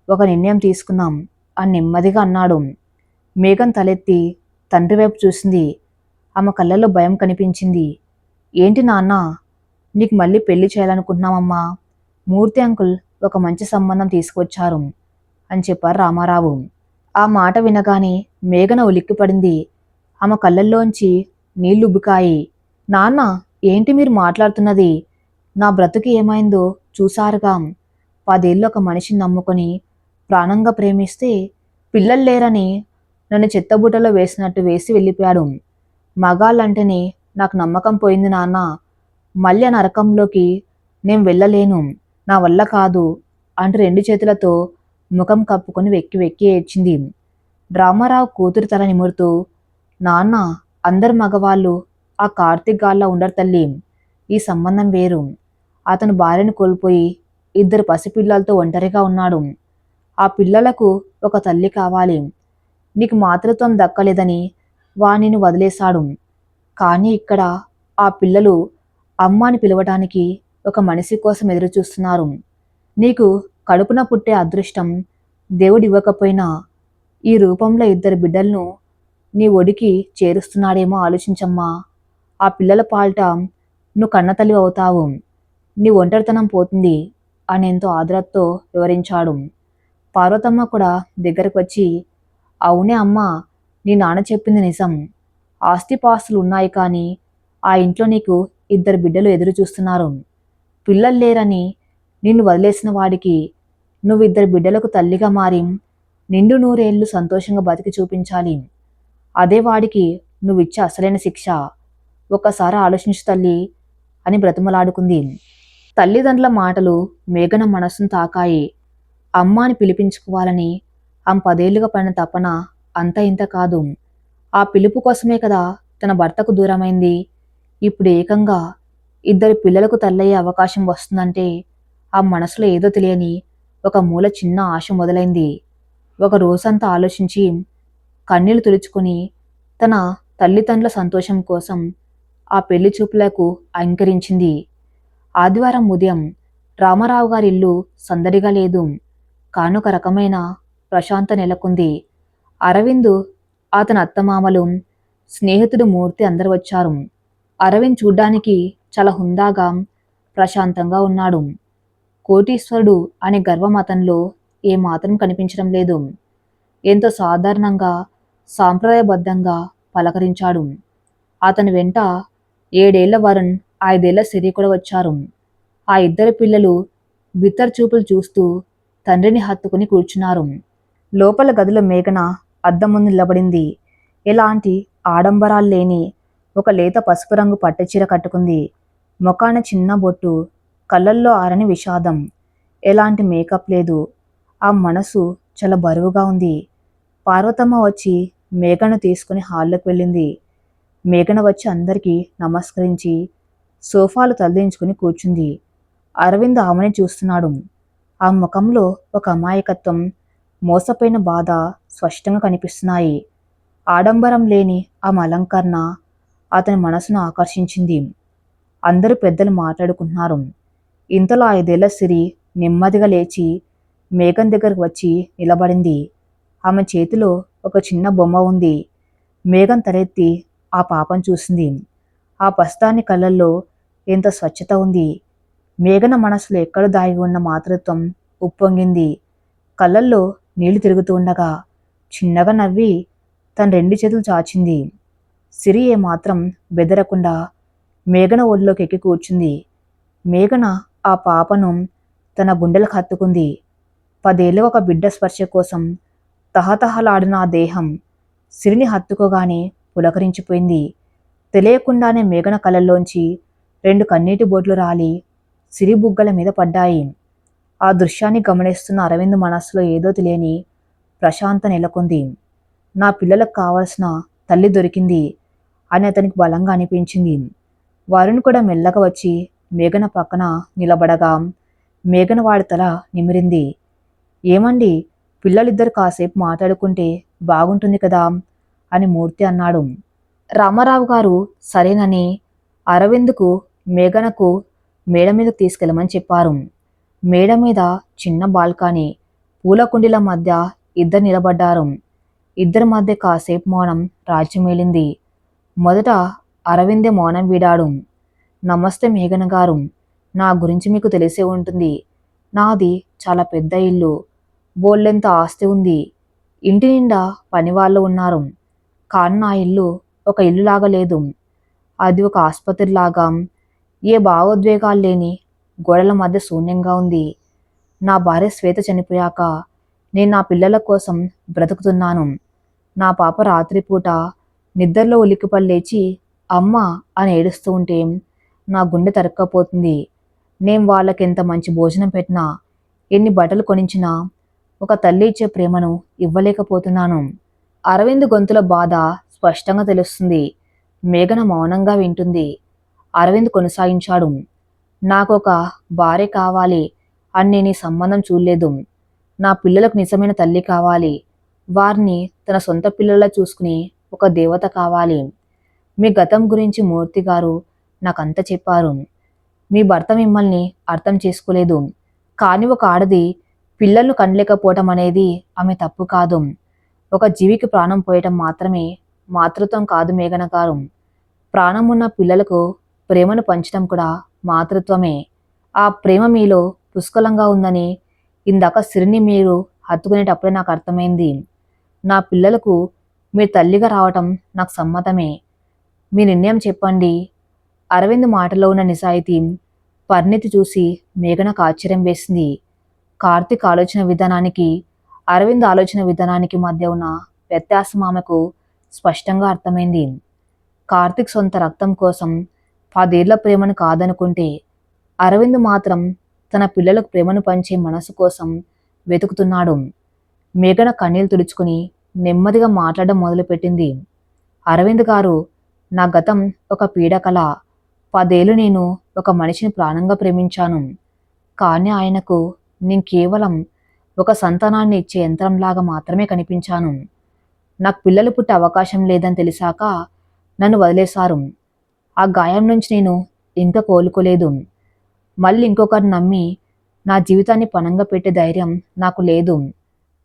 ఒక నిర్ణయం తీసుకున్నాం అని నెమ్మదిగా అన్నాడు. మేఘన్ తలెత్తి తండ్రి వైపు చూసింది. ఆమె కళ్ళల్లో భయం కనిపించింది. ఏంటి నాన్న, నీకు మళ్ళీ పెళ్లి చేయాలనుకుంటున్నామమ్మా. మూర్తి అంకుల్ ఒక మంచి సంబంధం తీసుకొచ్చారు అని చెప్పారు రామారావు. ఆ మాట వినగానే మేఘన ఉలిక్కిపడింది. ఆమె కళ్ళల్లోంచి నీళ్లుబ్బుకాయి. నాన్న, ఏంటి మీరు మాట్లాడుతున్నది? నా బ్రతుకు ఏమైందో చూసారుగా. 10 ఏళ్ళు ఒక మనిషిని నమ్ముకొని ప్రాణంగా ప్రేమిస్తే పిల్లలు లేరని నన్ను చెత్తబుట్టలో వేసినట్టు వేసి వెళ్ళిపోయాడు. మగాళ్ళంటేనే నాకు నమ్మకం పోయింది నాన్న. మళ్ళీ ఆ నరకంలోకి నేను వెళ్ళలేను, నా వల్ల కాదు అంటూ 2 చేతులతో ముఖం కప్పుకొని వెక్కి వెక్కి ఏడ్చింది. రామారావు కూతురు తల నిమురుతూ, నాన్న, అందరు మగవాళ్ళు ఆ కార్తీక్ గాళ్ళ ఉండరు తల్లి. ఈ సంబంధం వేరు. అతను భార్యను కోల్పోయి 2 పసిపిల్లలతో ఒంటరిగా ఉన్నాడు. ఆ పిల్లలకు ఒక తల్లి కావాలి. నీకు మాతృత్వం దక్కలేదని వానిని వదిలేశాడు. కానీ ఇక్కడ ఆ పిల్లలు అమ్మ అని పిలవటానికి ఒక మనిషి కోసం ఎదురుచూస్తున్నారు. నీకు కడుపున పుట్టే అదృష్టం దేవుడివ్వకపోయినా ఈ రూపంలో 2 బిడ్డలను నీ ఒడికి చేరుస్తున్నాడేమో ఆలోచించమ్మా. ఆ పిల్లల పాలిట నువ్వు కన్నతల్లి అవుతావు. నీ ఒంటరితనం పోతుంది అని ఎంతో ఆదరతో వివరించాడు. పార్వతమ్మ కూడా దగ్గరకు వచ్చి, అవునే అమ్మా, నీ నాన్న చెప్పింది నిజం. ఆస్తిపాస్తులు ఉన్నాయి కానీ ఆ ఇంట్లో నీకు 2 బిడ్డలు ఎదురు చూస్తున్నారు. పిల్లలు లేరని నిన్ను వదిలేసిన వాడికి నువ్వు 2 బిడ్డలకు తల్లిగా మారి నిండు నూరేళ్లు సంతోషంగా బతికి చూపించాలి. అదే వాడికి నువ్విచ్చే అసలైన శిక్ష. ఒక్కసారి ఆలోచించు తల్లి అని బ్రతిమలాడుకుంది. తల్లిదండ్రుల మాటలు మేఘన మనస్సును తాకాయి. అమ్మ అని పిలిపించుకోవాలని ఆమె 10 ఏళ్లుగా పడిన తపన అంత ఇంత కాదు. ఆ పిలుపు కోసమే కదా తన భర్తకు దూరమైంది. ఇప్పుడు ఏకంగా 2 పిల్లలకు తల్లయ్యే అవకాశం వస్తుందంటే ఆ మనసులో ఏదో తెలియని ఒక మూల చిన్న ఆశ మొదలైంది. ఒక రోజంతా ఆలోచించి కన్నీళ్లు తుడుచుకొని తన తల్లిదండ్రుల సంతోషం కోసం ఆ పెళ్లి చూపులకు అంకరించింది. ఆదివారం ఉదయం రామారావు గారి ఇల్లు సందడిగా లేదు. కానొక రకమైన ప్రశాంత నెలకొంది. అరవింద్, అతని అత్తమామలు, స్నేహితుడు మూర్తి అందరూ వచ్చారు. అరవింద్ చూడ్డానికి చాలా హుందాగా, ప్రశాంతంగా ఉన్నాడు. కోటీశ్వరుడు అనే గర్వం అతనిలో ఏమాత్రం కనిపించడం లేదు. ఎంతో సాధారణంగా, సాంప్రదాయబద్ధంగా పలకరించాడు. అతని వెంట 7 ఏళ్ల వరుణ్, 5 ఏళ్ల సిరి కూడా వచ్చారు. ఆ 2 పిల్లలు బిత్తర చూపులు చూస్తూ తండ్రిని హత్తుకుని కూర్చున్నారు. లోపల గదిలో మేఘన అద్దం ముందు నిలబడింది. ఎలాంటి ఆడంబరాలు లేని ఒక లేత పసుపు రంగు పట్టుచీర కట్టుకుంది. ముఖాన చిన్న బొట్టు, కళ్ళల్లో ఆరని విషాదం. ఎలాంటి మేకప్ లేదు. ఆ మనసు చాలా బరువుగా ఉంది. పార్వతమ్మ వచ్చి మేఘను తీసుకుని హాల్లోకి వెళ్ళింది. మేఘన వచ్చి అందరికీ నమస్కరించి సోఫాలు తలదించుకుని కూర్చుంది. అరవింద్ ఆమెని చూస్తున్నాడు. ఆ ముఖంలో ఒక అమాయకత్వం, మోసపోయిన బాధ స్పష్టంగా కనిపిస్తున్నాయి. ఆడంబరం లేని ఆమె అలంకరణ అతని మనసును ఆకర్షించింది. అందరూ పెద్దలు మాట్లాడుకుంటున్నారు. ఇంతలో 5 ఏళ్ల సిరి నెమ్మదిగా లేచి మేఘన్ దగ్గరకు వచ్చి నిలబడింది. ఆమె చేతిలో ఒక చిన్న బొమ్మ ఉంది. మేఘన్ తలెత్తి ఆ పాపను చూసింది. ఆ పసిదాని కళ్ళల్లో ఎంత స్వచ్ఛత ఉంది. మేఘన మనసులో ఎక్కడ దాగి ఉన్న మాతృత్వం ఉప్పొంగింది. కళ్ళల్లో నీళ్లు తిరుగుతూ ఉండగా చిన్నగా నవ్వి తన 2 చేతులు చాచింది. సిరి ఏమాత్రం బెదరకుండా మేఘన ఒడిలోకి ఎక్కి కూర్చుంది. మేఘన ఆ పాపను తన గుండెలకు హత్తుకుంది. 10 ఏళ్ళ ఒక బిడ్డ స్పర్శ కోసం తహతహలాడిన ఆ దేహం సిరిని హత్తుకోగానే పులకరించిపోయింది. తెలియకుండానే మేఘన కళ్ళల్లోంచి 2 కన్నీటి బొట్లు రాలి సిరి బుగ్గల మీద పడ్డాయి. ఆ దృశ్యాన్ని గమనిస్తున్న అరవింద్ మనస్సులో ఏదో తెలియని ప్రశాంత నెలకొంది. నా పిల్లలకు కావలసిన తల్లి దొరికింది అని అతనికి బలంగా అనిపించింది. వరుణ్ కూడా మెల్లగా వచ్చి మేఘన పక్కన నిలబడగా మేఘన వాడి తల నిమిరింది. ఏమండి, పిల్లలిద్దరు కాసేపు మాట్లాడుకుంటే బాగుంటుంది కదా అని మూర్తి అన్నాడు. రామారావు గారు సరేనని అరవింద్కు మేఘనకు మేడ మీదకు తీసుకెళ్ళమని చెప్పారు. మేడ మీద చిన్న బాల్కనీ, పూల కుండీల మధ్య 2 నిలబడ్డారు. 2 మధ్య కాసేపు మౌనం రాజ్యమేలింది. మొదట అరవిందే మౌనం వీడాడు. నమస్తే మేఘన గారు, నా గురించి మీకు తెలిసే ఉంటుంది. నాది చాలా పెద్ద ఇల్లు, బోళ్ళెంత ఆస్తి ఉంది. ఇంటి నిండా పనివాళ్ళు ఉన్నారు. కానీ నా ఇల్లు ఒక ఇల్లులాగా లేదు. అది ఒక ఆసుపత్రిలాగా, ఏ భావోద్వేగాలు లేని గోడల మధ్య శూన్యంగా ఉంది. నా భార్య శ్వేత చనిపోయాక నేను నా పిల్లల కోసం బ్రతుకుతున్నాను. నా పాప రాత్రిపూట నిద్రలో ఉలిక్కిపడి లేచి అమ్మ అని ఏడుస్తూ ఉంటే నా గుండె తరుక్కపోతుంది. నేను వాళ్ళకి ఎంత మంచి భోజనం పెట్టినా, ఎన్ని బట్టలు కొనించినా ఒక తల్లి ఇచ్చే ప్రేమను ఇవ్వలేకపోతున్నాను. అరవింద్ గొంతుల బాధ స్పష్టంగా తెలుస్తుంది. మేఘన మౌనంగా వింటుంది. అరవింద్ కొనసాగించాడు. నాకు ఒక భార్య కావాలి అని నేను ఈ సంబంధం చూడలేదు. నా పిల్లలకు నిజమైన తల్లి కావాలి. వారిని తన సొంత పిల్లల్లా చూసుకుని ఒక దేవత కావాలి. మీ గతం గురించి మూర్తి గారు నాకంతా చెప్పారు. మీ భర్త మిమ్మల్ని అర్థం చేసుకోలేదు. కానీ ఒక ఆడది పిల్లలను కనలేకపోవటం అనేది ఆమె తప్పు కాదు. ఒక జీవికి ప్రాణం పోయటం మాత్రమే మాతృత్వం కాదు మేఘన గారు. ప్రాణం ఉన్న పిల్లలకు ప్రేమను పంచడం కూడా మాతృత్వమే. ఆ ప్రేమ మీలో పుష్కలంగా ఉందని ఇందాక సిరిని మీరు హత్తుకునేటప్పుడే నాకు అర్థమైంది. నా పిల్లలకు మీరు తల్లిగా రావటం నాకు సమ్మతమే. మీ నిర్ణయం చెప్పండి. అరవింద్ మాటలో ఉన్న నిజాయితీ, పరిణితి చూసి మేఘనకు ఆశ్చర్యం వేసింది. కార్తీక్ ఆలోచన విధానానికి, అరవింద్ ఆలోచన విధానానికి మధ్య ఉన్న వ్యత్యాసం ఆమెకు స్పష్టంగా అర్థమైంది. కార్తీక్ సొంత రక్తం కోసం 10 ఏళ్ల ప్రేమను కాదనుకుంటే, అరవింద్ మాత్రం తన పిల్లలకు ప్రేమను పంచే మనసు కోసం వెతుకుతున్నాడు. మేఘన కన్నీళ్లు తుడుచుకుని నెమ్మదిగా మాట్లాడడం మొదలుపెట్టింది. అరవింద్ గారు, నా గతం ఒక పీడకల. 10 ఏళ్లు నేను ఒక మనిషిని ప్రాణంగా ప్రేమించాను. కానీ ఆయనకు నేను కేవలం ఒక సంతానాన్ని ఇచ్చే యంత్రంలాగా మాత్రమే కనిపించాను. నాకు పిల్లలు పుట్టే అవకాశం లేదని తెలిసాక నన్ను వదిలేశారు. ఆ గాయం నుంచి నేను ఇంకా కోలుకోలేదు. మళ్ళీ ఇంకొకరిని నమ్మి నా జీవితాన్ని పణంగా పెట్టే ధైర్యం నాకు లేదు.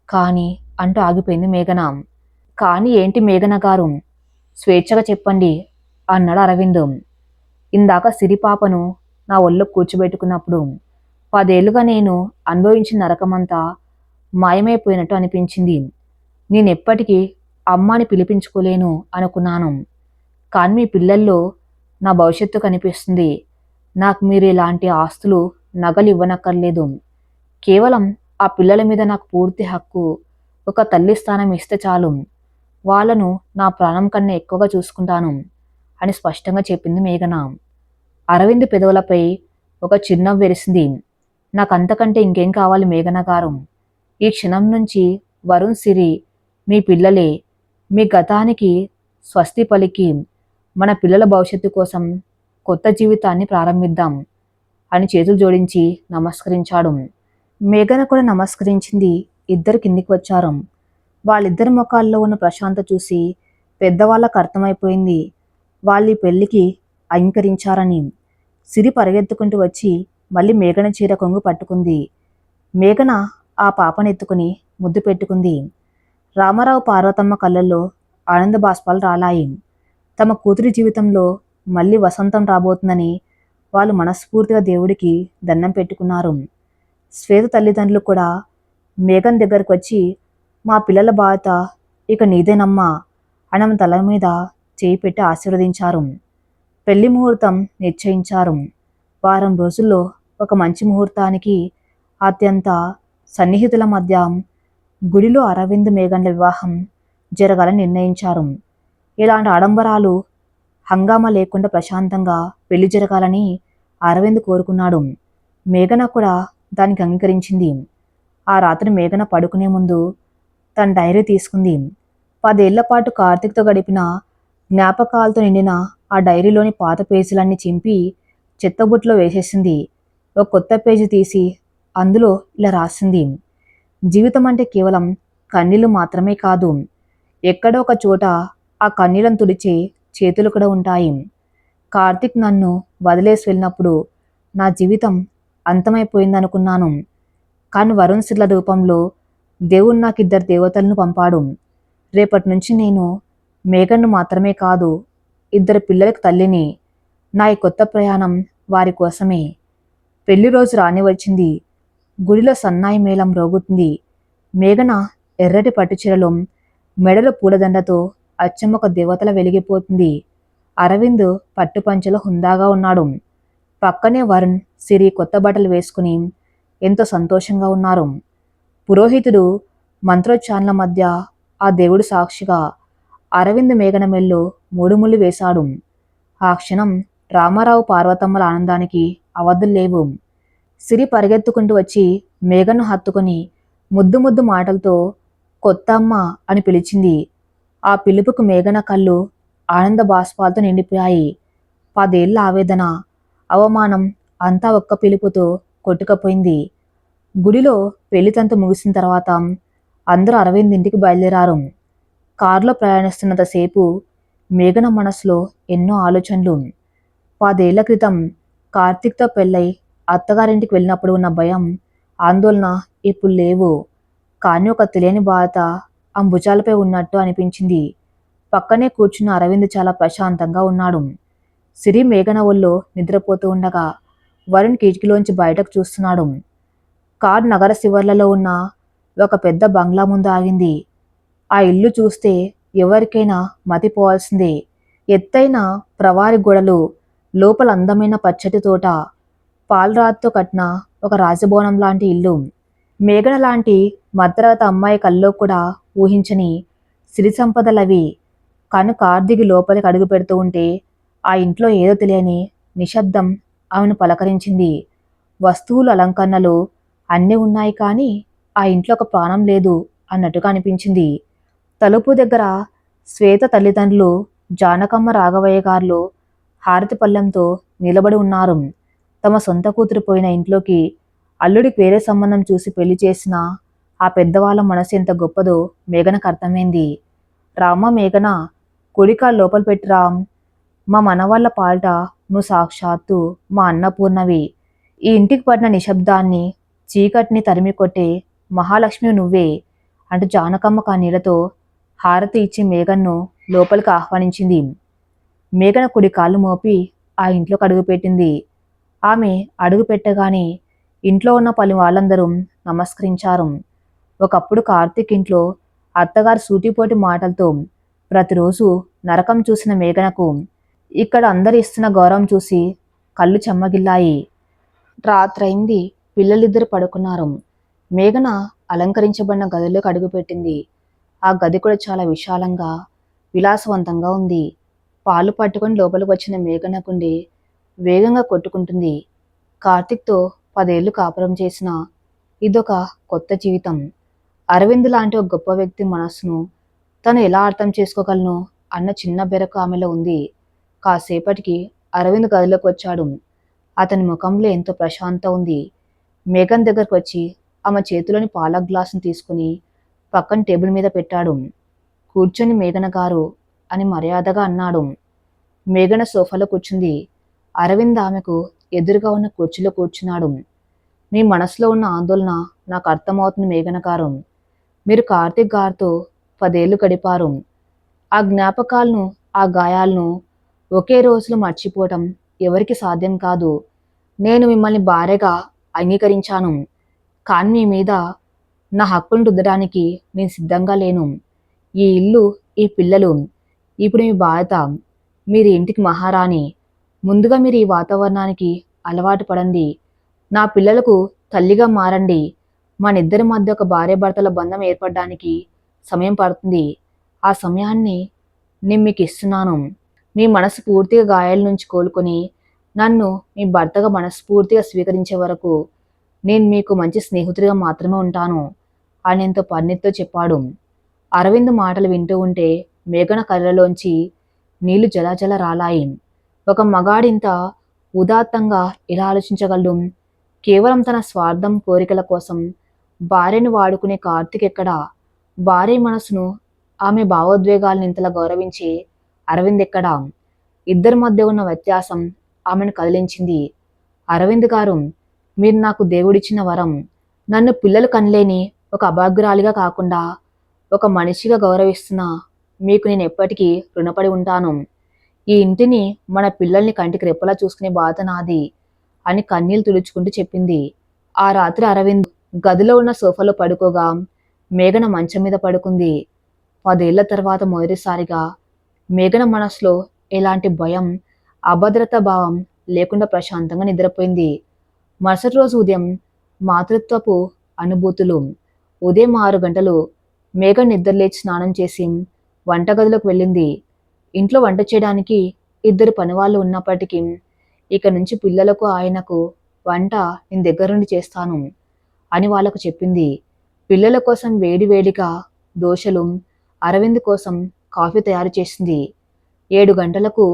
కానీ అంటూ ఆగిపోయింది మేఘన. కానీ ఏంటి మేఘన గారు? స్వేచ్ఛగా చెప్పండి అన్నాడు అరవింద్. ఇందాక సిరిపాపను నా ఒళ్ళో కూర్చోబెట్టుకున్నప్పుడు 10 ఏళ్లుగా నేను అనుభవించిన నరకమంతా మాయమైపోయినట్టు అనిపించింది. నేనెప్పటికీ అమ్మ అని పిలిపించుకోలేను అనుకున్నాను. కానీ మీ పిల్లల్లో నా భవిష్యత్తు కనిపిస్తుంది. నాకు మీరు ఇలాంటి ఆస్తులు, నగలు ఇవ్వనక్కర్లేదు. కేవలం ఆ పిల్లల మీద నాకు పూర్తి హక్కు, ఒక తల్లి స్థానం ఇస్తే చాలు. వాళ్ళను నా ప్రాణం కన్నా ఎక్కువగా చూసుకుంటాను అని స్పష్టంగా చెప్పింది మేఘన. అరవింద్ పెదవులపై ఒక చిరునవ్వు వెలిసింది. నాకంతకంటే ఇంకేం కావాలి మేఘన గారు? ఈ క్షణం నుంచి వరుణ్, సిరి మీ పిల్లలే. మీ గతానికి స్వస్తి పలికి మన పిల్లల భవిష్యత్తు కోసం కొత్త జీవితాన్ని ప్రారంభిద్దాం అని చేతులు జోడించి నమస్కరించాడు. మేఘన కూడా నమస్కరించింది. ఇద్దరు కిందికి వచ్చారు. వాళ్ళిద్దరి ముఖాల్లో ఉన్న ప్రశాంతత చూసి పెద్దవాళ్ళకు అర్థమైపోయింది వాళ్ళు ఈ పెళ్లికి అంగీకరించారని. సిరి పరిగెత్తుకుంటూ వచ్చి మళ్ళీ మేఘన చీర కొంగు పట్టుకుంది. మేఘన ఆ పాపనెత్తుకుని ముద్దు పెట్టుకుంది. రామారావు పార్వతమ్మ కళ్ళల్లో ఆనంద బాష్పాలు రాలాయి. తమ కూతురి జీవితంలో మళ్ళీ వసంతం రాబోతుందని వాళ్ళు మనస్ఫూర్తిగా దేవుడికి దండం పెట్టుకున్నారు. శ్వేత తల్లిదండ్రులు కూడా మేఘన్ దగ్గరకు వచ్చి, మా పిల్లల బాధ్యత ఇక నీదేనమ్మా అని ఆమె తల మీద చేయి పెట్టి ఆశీర్వదించారు. పెళ్లి ముహూర్తం నిశ్చయించారు. వారం రోజుల్లో ఒక మంచి ముహూర్తానికి అత్యంత సన్నిహితుల మధ్య గుడిలో అరవింద్ మేఘన్ల వివాహం జరగాలని నిర్ణయించారు. ఇలాంటి ఆడంబరాలు హంగామా లేకుండా ప్రశాంతంగా పెళ్లి జరగాలని అరవింద్ కోరుకున్నాడు. మేఘన కూడా దానికి అంగీకరించింది. ఆ రాత్రి మేఘన పడుకునే ముందు తన డైరీ తీసుకుంది. 10 ఏళ్ల పాటు కార్తీక్తో గడిపిన జ్ఞాపకాలతో నిండిన ఆ డైరీలోని పాత పేజీలన్నీ చింపి చెత్తబుట్టలో వేసేసింది. ఒక కొత్త పేజీ తీసి అందులో ఇలా రాసింది: జీవితం అంటే కేవలం కన్నీళ్లు మాత్రమే కాదు, ఎక్కడో ఒక చోట ఆ కన్నీళ్లను తుడిచే చేతులు కూడా ఉంటాయి. కార్తీక్ నన్ను వదిలేసి వెళ్ళినప్పుడు నా జీవితం అంతమైపోయిందనుకున్నాను. కానీ వరుణ్ సిర్ల రూపంలో దేవుడు నాకు 2 దేవతలను పంపాడు. రేపటి నుంచి నేను మేఘన్ను మాత్రమే కాదు, 2 పిల్లలకు తల్లిని. నా ఈ కొత్త ప్రయాణం వారి కోసమే. పెళ్లి రోజు రాని వచ్చింది. గుడిలో సన్నాయి మేళం రోగుతుంది. మేఘన ఎర్రటి పట్టుచీరలో మెడలో పూలదండతో అచ్చమ్మొక దేవతల వెలిగిపోతుంది. అరవింద్ పట్టుపంచలో హుందాగా ఉన్నాడు. పక్కనే వరుణ్, సిరి కొత్త బట్టలు వేసుకుని ఎంతో సంతోషంగా ఉన్నారు. పురోహితుడు మంత్రోచ్చారణల మధ్య ఆ దేవుడు సాక్షిగా అరవింద్ మేఘన మెల్లో 3 ముళ్ళు వేశాడు. ఆ క్షణం రామారావు పార్వతమ్మల ఆనందానికి అవధులు లేవు. సిరి పరిగెత్తుకుంటూ వచ్చి మేఘను హత్తుకొని ముద్దు ముద్దు మాటలతో కొత్తమ్మ అని పిలిచింది. ఆ పిలుపుకు మేఘన కళ్ళు ఆనంద బాష్పాలతో నిండిపోయాయి. 10 ఏళ్ల ఆవేదన, అవమానం అంతా ఒక్క పిలుపుతో కొట్టుకపోయింది. గుడిలో పెళ్లి తంతు ముగిసిన తర్వాత అందరూ అరవింద్ ఇంటికి బయలుదేరారు. కారులో ప్రయాణిస్తున్నంతసేపు మేఘన మనసులో ఎన్నో ఆలోచనలు. 10 ఏళ్ల క్రితం కార్తీక్‌తో పెళ్ళై అత్తగారింటికి వెళ్ళినప్పుడు ఉన్న భయం, ఆందోళన ఇప్పుడు లేవు. కానీ ఒక తెలియని బాధ ఆమె భుజాలపై ఉన్నట్టు అనిపించింది. పక్కనే కూర్చున్న అరవింద్ చాలా ప్రశాంతంగా ఉన్నాడు. సిరి మేఘన ఒళ్ళో నిద్రపోతూ ఉండగా వరుణ్ కిటికీలోంచి బయటకు చూస్తున్నాడు. కారు నగర శివర్లలో ఉన్న ఒక పెద్ద బంగ్లా ముందు ఆగింది. ఆ ఇల్లు చూస్తే ఎవరికైనా మతిపోవాల్సిందే. ఎత్తైన ప్రవారి గోడలు, లోపల అందమైన పచ్చటి తోట, పాలరాతితో కట్టిన ఒక రాజభవనం లాంటి ఇల్లు. మేఘన లాంటి మధ్యతరగతి అమ్మాయి కల్లో కూడా ఊహించని సిరి సంపదలవి. కను కారు దిగి లోపలికి అడుగు పెడుతూ ఉంటే ఆ ఇంట్లో ఏదో తెలియని నిశ్శబ్దం ఆమెను పలకరించింది. వస్తువులు, అలంకరణలు అన్నీ ఉన్నాయి కానీ ఆ ఇంట్లో ఒక ప్రాణం లేదు అన్నట్టుగా అనిపించింది. తలుపు దగ్గర శ్వేత తల్లిదండ్రులు జానకమ్మ, రాఘవయ్య గారు హారతి పళ్ళెంతో నిలబడి ఉన్నారు. తమ సొంత కూతురు పోయిన ఇంట్లోకి అల్లుడికి వేరే సంబంధం చూసి పెళ్లి చేసిన ఆ పెద్దవాళ్ళ మనసు ఎంత గొప్పదో మేఘనకు అర్థమైంది. రామ మేఘన, కుడికాలు లోపల పెట్టి రామ్. మా మనవాళ్ళ పాల్ట నువ్వు సాక్షాత్తు మా అన్నపూర్ణవి. ఈ ఇంటికి పడిన నిశ్శబ్దాన్ని, చీకటిని తరిమి కొట్టే మహాలక్ష్మి నువ్వే అంటూ జానకమ్మ కన్నీళ్లతో హారతి ఇచ్చి మేఘన్ను లోపలికి ఆహ్వానించింది. మేఘన కుడి కాళ్ళు మోపి ఆ ఇంట్లోకి అడుగుపెట్టింది. ఆమె అడుగు పెట్టగానే ఇంట్లో ఉన్న పలు వాళ్ళందరూ నమస్కరించారు. ఒకప్పుడు కార్తీక్ ఇంట్లో అత్తగారు సూటిపోటి మాటలతో ప్రతిరోజు నరకం చూసిన మేఘనకు ఇక్కడ అందరు ఇస్తున్న గౌరవం చూసి కళ్ళు చెమ్మగిల్లాయి. రాత్రైంది. పిల్లలిద్దరు పడుకున్నారు. మేఘన అలంకరించబడిన గదిలోకి అడుగుపెట్టింది. ఆ గది కూడా చాలా విశాలంగా, విలాసవంతంగా ఉంది. పాలు పట్టుకొని లోపలికి వచ్చిన మేఘన గుండె వేగంగా కొట్టుకుంటుంది. కార్తీక్‌తో 10 ఏళ్లు కాపురం చేసిన ఇదొక కొత్త జీవితం. అరవింద్ లాంటి ఒక గొప్ప వ్యక్తి మనస్సును తను ఎలా అర్థం చేసుకోగలను అన్న చిన్న బెరకు ఆమెలో ఉంది. కాసేపటికి అరవింద్ గదిలోకి వచ్చాడు. అతని ముఖంలో ఎంతో ప్రశాంతత ఉంది. మేఘన్ దగ్గరకు వచ్చి ఆమె చేతిలోని పాల గ్లాసును తీసుకుని పక్కన టేబుల్ మీద పెట్టాడు. కూర్చొని మేఘన గారు అని మర్యాదగా అన్నాడు. మేఘన సోఫాలో కూర్చుంది. అరవింద్ ఆమెకు ఎదురుగా ఉన్న కుర్చీలో కూర్చున్నాడు. మీ మనసులో ఉన్న ఆందోళన నాకు అర్థమవుతుంది మేఘన గారు. మీరు కార్తీక్ గారితో 10 ఏళ్లు గడిపారు. ఆ జ్ఞాపకాలను, ఆ గాయాలను ఒకే రోజులో మర్చిపోవటం ఎవరికి సాధ్యం కాదు. నేను మిమ్మల్ని భార్యగా అంగీకరించాను. కానీ మీ మీద నా హక్కును రుద్దడానికి నేను సిద్ధంగా లేను. ఈ ఇల్లు, ఈ పిల్లలు ఇప్పుడు మీ బాధ్యత. మీరు ఇంటికి మహారాణి. ముందుగా మీరు ఈ వాతావరణానికి అలవాటు పడండి. నా పిల్లలకు తల్లిగా మారండి. మనిద్దరి మధ్య ఒక భార్యాభర్తల బంధం ఏర్పడడానికి సమయం పడుతుంది. ఆ సమయాన్ని నేను మీకు ఇస్తున్నాను. మీ మనసు పూర్తిగా గాయాల నుంచి కోలుకొని నన్ను మీ భర్తగా మనస్ఫూర్తిగా స్వీకరించే వరకు నేను మీకు మంచి స్నేహితుడిగా మాత్రమే ఉంటాను అని ఎంతో పరిణితితో చెప్పాడు. అరవింద్ మాటలు వింటూ ఉంటే మేఘన కళ్ళలోంచి నీళ్లు జలజల రాలాయి. ఒక మగాడింత ఉదాత్తంగా ఎలా ఆలోచించగలడు? కేవలం తన స్వార్థం, కోరికల కోసం భార్యను వాడుకునే కార్తీక్ ఎక్కడా? భార్య మనసును, ఆమె భావోద్వేగాలను ఇంతలా గౌరవించే అరవింద్ ఎక్కడా? ఇద్దరి మధ్య ఉన్న వ్యత్యాసం ఆమెను కదిలించింది. అరవింద్ గారు, మీరు నాకు దేవుడిచ్చిన వరం. నన్ను పిల్లలు కనలేని ఒక అభాగ్యురాలిగా కాకుండా ఒక మనిషిగా గౌరవిస్తున్నా మీకు నేను ఎప్పటికీ రుణపడి ఉంటాను. ఈ ఇంటిని, మన పిల్లల్ని కంటికి రెప్పలా చూసుకునే బాధ నాది అని కన్నీళ్లు తుడుచుకుంటూ చెప్పింది. ఆ రాత్రి అరవింద్ గదిలో ఉన్న సోఫాలో పడుకోగా మేఘన మంచం మీద పడుకుంది. 10 ఏళ్ల తర్వాత మొదటిసారిగా మేఘన మనసులో ఎలాంటి భయం, అభద్రతా భావం లేకుండా ప్రశాంతంగా నిద్రపోయింది. మరుసటి రోజు ఉదయం మాతృత్వపు అనుభూతులు. ఉదయం 6 గంటలు మేఘన నిద్రలేచి స్నానం చేసి వంటగదిలోకి వెళ్ళింది. ఇంట్లో వంట చేయడానికి 2 పనివాళ్ళు ఉన్నప్పటికీ ఇక నుంచి పిల్లలకు, ఆయనకు వంట నేను దగ్గరుండి చేస్తాను అని వాళ్లకు చెప్పింది. పిల్లల కోసం వేడి వేడిగా దోశలు, అరవింద్ కోసం కాఫీ తయారు చేసింది. 7 గంటలకు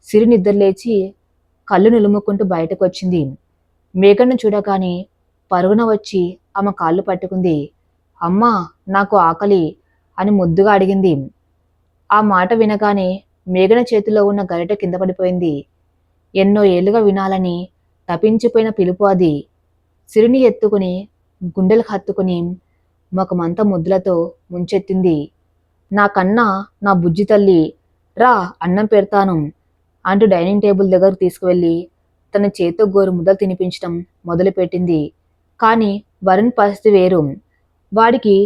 సిరి నిద్రలేచి కళ్ళు నులుముకుంటూ బయటకు వచ్చింది. మేఘన్ను చూడగానే పరుగున వచ్చి ఆమె కాళ్ళు పట్టుకుంది. అమ్మా, నాకు ఆకలి అని ముద్దుగా అడిగింది. ఆ మాట వినగానే మేఘన చేతిలో ఉన్న గరిటె కింద పడిపోయింది. ఎన్నో ఏళ్లుగా వినాలని తపించిపోయిన పిలుపు అది. సిరిని ఎత్తుకుని గుండెలకు హత్తుకుని ముఖమంతా ముద్దులతో ముంచెత్తింది. నాకన్నా నా బుజ్జి తల్లి, రా అన్నం పెడతాను అంటూ డైనింగ్ టేబుల్ దగ్గరకు తీసుకువెళ్ళి తన చేత్తో గోరు ముద్దలు తినిపించడం మొదలుపెట్టింది. కానీ వరుణ్ పరిస్థితి వేరు. వాడికి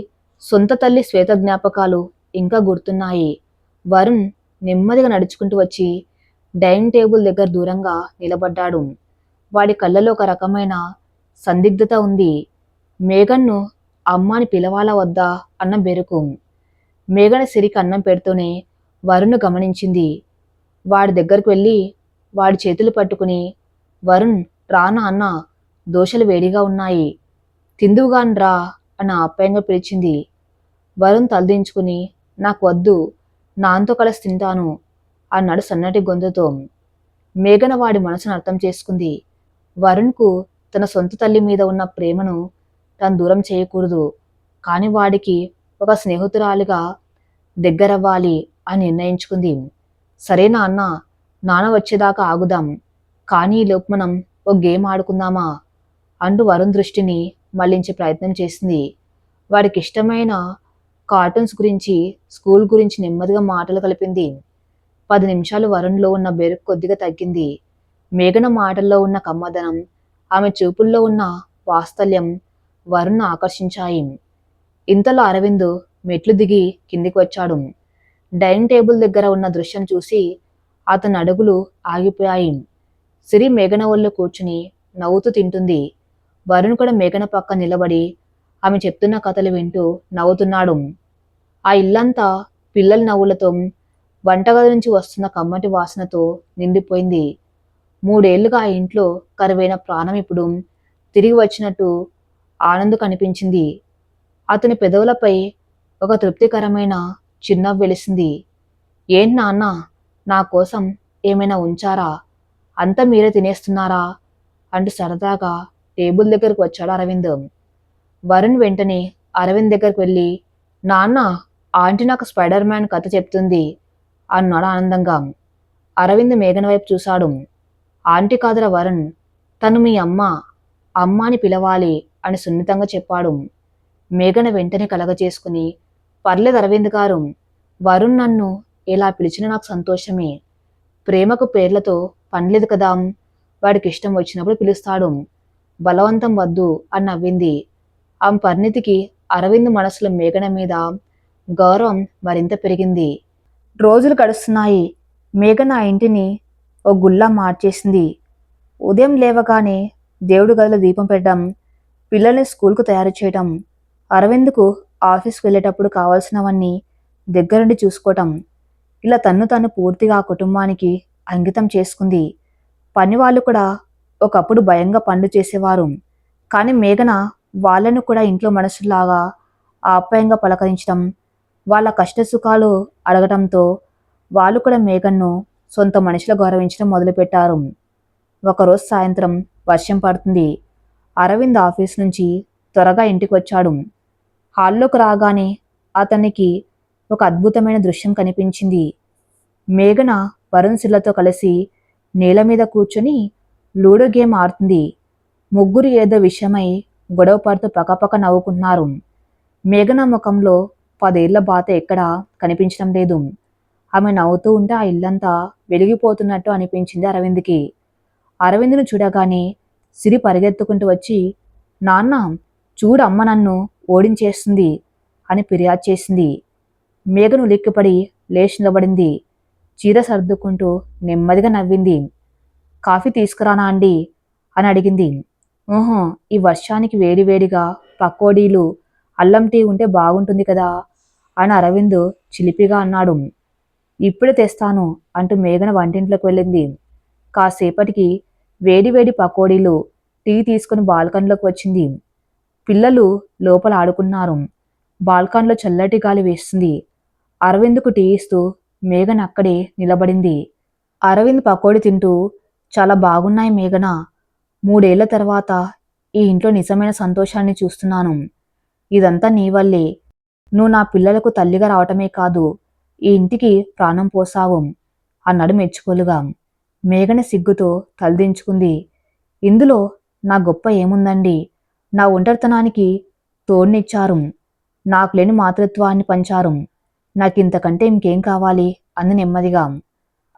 సొంత తల్లి శ్వేత జ్ఞాపకాలు ఇంకా గుర్తున్నాయి. వరుణ్ నెమ్మదిగా నడుచుకుంటూ వచ్చి డైనింగ్ టేబుల్ దగ్గర దూరంగా నిలబడ్డాడు. వాడి కళ్ళలో ఒక రకమైన సందిగ్ధత ఉంది. మేఘన్ను అమ్మాని పిలవాలా వద్దా అన్న బెరుకు. మేఘన సిరికి అన్నం పెడుతూనే వరుణ్ను గమనించింది. వాడి దగ్గరకు వెళ్ళి వాడి చేతులు పట్టుకుని, వరుణ్, రానా అన్న, దోశలు వేడిగా ఉన్నాయి, తిందువుగాని రా అని ఆప్యాయంగా పిలిచింది. వరుణ్ తలదించుకుని, నాకు వద్దు, నాన్నతో కలిసి తింటాను అన్నాడు సన్నటి గొంతుతో. మేఘన వాడి మనసును అర్థం చేసుకుంది. వరుణ్కు తన సొంత తల్లి మీద ఉన్న ప్రేమను తను దూరం చేయకూడదు. కానీ వాడికి ఒక స్నేహితురాలిగా దగ్గరవ్వాలి అని నిర్ణయించుకుంది. సరే నాన్న, నాన్న వచ్చేదాకా ఆగుదాం, కానీ ఈలోపు మనం ఓ గేమ్ ఆడుకుందామా అంటూ వరుణ్ దృష్టిని మళ్లించే ప్రయత్నం చేసింది. వాడికి ఇష్టమైన కార్టూన్స్ గురించి, స్కూల్ గురించి నెమ్మదిగా మాటలు కలిపింది. 10 నిమిషాలు వరుణ్లో ఉన్న బెరుకు కొద్దిగా తగ్గింది. మేఘన మాటల్లో ఉన్న కమ్మదనం, ఆమె చూపుల్లో ఉన్న వాత్సల్యం వరుణ్ను ఆకర్షించాయి. ఇంతలో అరవింద్ మెట్లు దిగి కిందికి వచ్చాడు. డైనింగ్ టేబుల్ దగ్గర ఉన్న దృశ్యం చూసి అతని అడుగులు ఆగిపోయాయి. సిరి మేఘన ఒళ్ళో కూర్చుని నవ్వుతూ తింటుంది. వరుణ్ కూడా మేఘన పక్క నిలబడి ఆమె చెప్తున్న కథలు వింటూ నవ్వుతున్నాడు. ఆ ఇల్లంతా పిల్లల నవ్వులతో, వంటగది నుంచి వస్తున్న కమ్మటి వాసనతో నిండిపోయింది. 3 ఏళ్లుగా ఆ ఇంట్లో కరువైన ప్రాణం ఇప్పుడు తిరిగి వచ్చినట్టు ఆనంద్ కనిపించింది. అతని పెదవులపై ఒక తృప్తికరమైన చిరునవ్వు వెలిసింది. ఏంటి నాన్న, నా కోసం ఏమైనా ఉంచారా? అంతా మీరే తినేస్తున్నారా అంటూ సరదాగా టేబుల్ దగ్గరకు వచ్చాడు అరవింద్. వరుణ్ వెంటనే అరవింద్ దగ్గరకు వెళ్ళి, నాన్న, ఆంటీ నాకు స్పైడర్ మ్యాన్ కథ చెప్తుంది అన్నాడు ఆనందంగా. అరవింద్ మేఘన వైపు చూశాడు. ఆంటీ కాదురా వరుణ్, తను మీ అమ్మ, అమ్మ అని పిలవాలి అని సున్నితంగా చెప్పాడు. మేఘన వెంటనే కలగజేసుకుని, పర్లేదు అరవింద్ గారు, వరుణ్ నన్ను ఎలా పిలిచినా నాకు సంతోషమే. ప్రేమకు పేర్లతో పనిలేదు కదా, వాడికి ఇష్టం వచ్చినప్పుడు పిలుస్తాడు, బలవంతం వద్దు అని నవ్వింది. ఆమె పరిణితికి అరవింద్ మనసులో మేఘన మీద గౌరవం మరింత పెరిగింది. రోజులు గడుస్తున్నాయి. మేఘన ఆ ఇంటిని ఓ గుల్లా మార్చేసింది. ఉదయం లేవగానే దేవుడి గదిలో దీపం పెట్టడం, పిల్లల్ని స్కూల్కు తయారు చేయడం, అరవింద్కు ఆఫీస్కి వెళ్ళేటప్పుడు కావాల్సినవన్నీ దగ్గరుండి చూసుకోవటం, ఇలా తన్ను పూర్తిగా ఆ కుటుంబానికి అంకితం చేసుకుంది. పనివాళ్ళు కూడా ఒకప్పుడు భయంగా పనులు చేసేవారు. కానీ మేఘన వాళ్ళను కూడా ఇంట్లో మనుషుల్లాగా ఆప్యాయంగా పలకరించడం, వాళ్ళ కష్టసుఖాలు అడగటంతో వాళ్ళు కూడా మేఘన్ను సొంత మనిషిలా గౌరవించడం మొదలుపెట్టారు. ఒకరోజు సాయంత్రం వర్షం పడుతుంది. అరవింద్ ఆఫీస్ నుంచి త్వరగా ఇంటికి వచ్చాడు. హాల్లోకి రాగానే అతనికి ఒక అద్భుతమైన దృశ్యం కనిపించింది. మేఘన వరుణ్ సిల్లతో కలిసి నేల మీద కూర్చొని లూడో గేమ్ ఆడుతుంది. ముగ్గురు ఏదో విషయమై గొడవ పడుతూ పక్కపక్క నవ్వుకుంటున్నారు. మేఘన ముఖంలో 10 ఏళ్ల బాధ ఎక్కడా కనిపించడం లేదు. ఆమె నవ్వుతూ ఉంటే ఆ ఇల్లంతా వెలిగిపోతున్నట్టు అనిపించింది అరవింద్కి. అరవింద్ను చూడగానే సిరి పరిగెత్తుకుంటూ వచ్చి, నాన్న, చూడు అమ్మ నన్ను ఓడించేస్తుంది అని ఫిర్యాదు చేసింది. మేఘను ఉలిక్కిపడి లేచి నిలబడింది. చీర సర్దుకుంటూ నెమ్మదిగా నవ్వింది. కాఫీ తీసుకురానా అండి అని అడిగింది. ఓహో, ఈ వర్షానికి వేడివేడిగా పకోడీలు, అల్లం టీ ఉంటే బాగుంటుంది కదా అని అరవింద్ చిలిపిగా అన్నాడు. ఇప్పుడే తెస్తాను అంటూ మేఘన వంటింట్లోకి వెళ్ళింది. కాసేపటికి వేడివేడి పకోడీలు, టీ తీసుకుని బాల్కనీలోకి వచ్చింది. పిల్లలు లోపల ఆడుకున్నారు. బాల్కనీలో చల్లటి గాలి వేస్తుంది. అరవింద్కు టీ ఇస్తూ మేఘన అక్కడే నిలబడింది. అరవింద్ పకోడీ తింటూ, చాలా బాగున్నాయి మేఘన, 3 ఏళ్ల తర్వాత ఈ ఇంట్లో నిజమైన సంతోషాన్ని చూస్తున్నాను. ఇదంతా నీ వల్లే. నువ్వు నా పిల్లలకు తల్లిగా రావటమే కాదు, ఈ ఇంటికి ప్రాణం పోసావు అన్నాడు మెచ్చుకోలుగా. మేఘన సిగ్గుతో తలదించుకుంది. ఇందులో నా గొప్ప ఏముందండి? నా ఒంటరితనానికి తోడ్నిచ్చారు. నాకు లేని మాతృత్వాన్ని పంచారు. నాకింతకంటే ఇంకేం కావాలి అంది నెమ్మదిగా.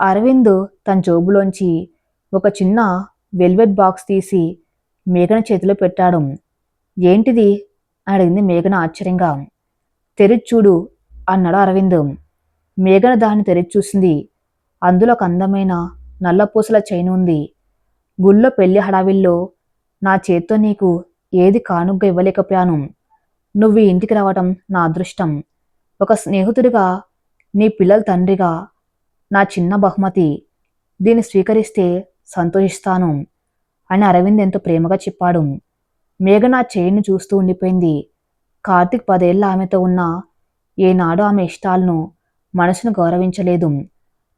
అరవింద్ తన జోబులోంచి ఒక చిన్న వెల్వెట్ బాక్స్ తీసి మేఘన చేతిలో పెట్టాడు. ఏంటిది అడిగింది మేఘన ఆశ్చర్యంగా. తెరిచి చూడు అన్నాడు అరవింద్. మేఘన దాన్ని తెరిచి చూసింది. అందులో ఒక అందమైన నల్లపూసల చైన్ ఉంది. గుళ్ళో పెళ్లి హడావిల్లో నా చేత్తో నీకు ఏది కానుగ్గా ఇవ్వలేకపోయాను. నువ్వు ఈ ఇంటికి రావటం నా అదృష్టం. ఒక స్నేహితుడిగా, నీ పిల్లల తండ్రిగా నా చిన్న బహుమతి. దీన్ని స్వీకరిస్తే సంతోషిస్తాను అని అరవింద్ ఎంతో ప్రేమగా చెప్పాడు. మేఘన ఆ చైన్ను చూస్తూ ఉండిపోయింది. కార్తీక్ 10 ఏళ్ల ఆమెతో ఉన్నా ఏనాడు ఆమె ఇష్టాలను, మనసును గౌరవించలేదు.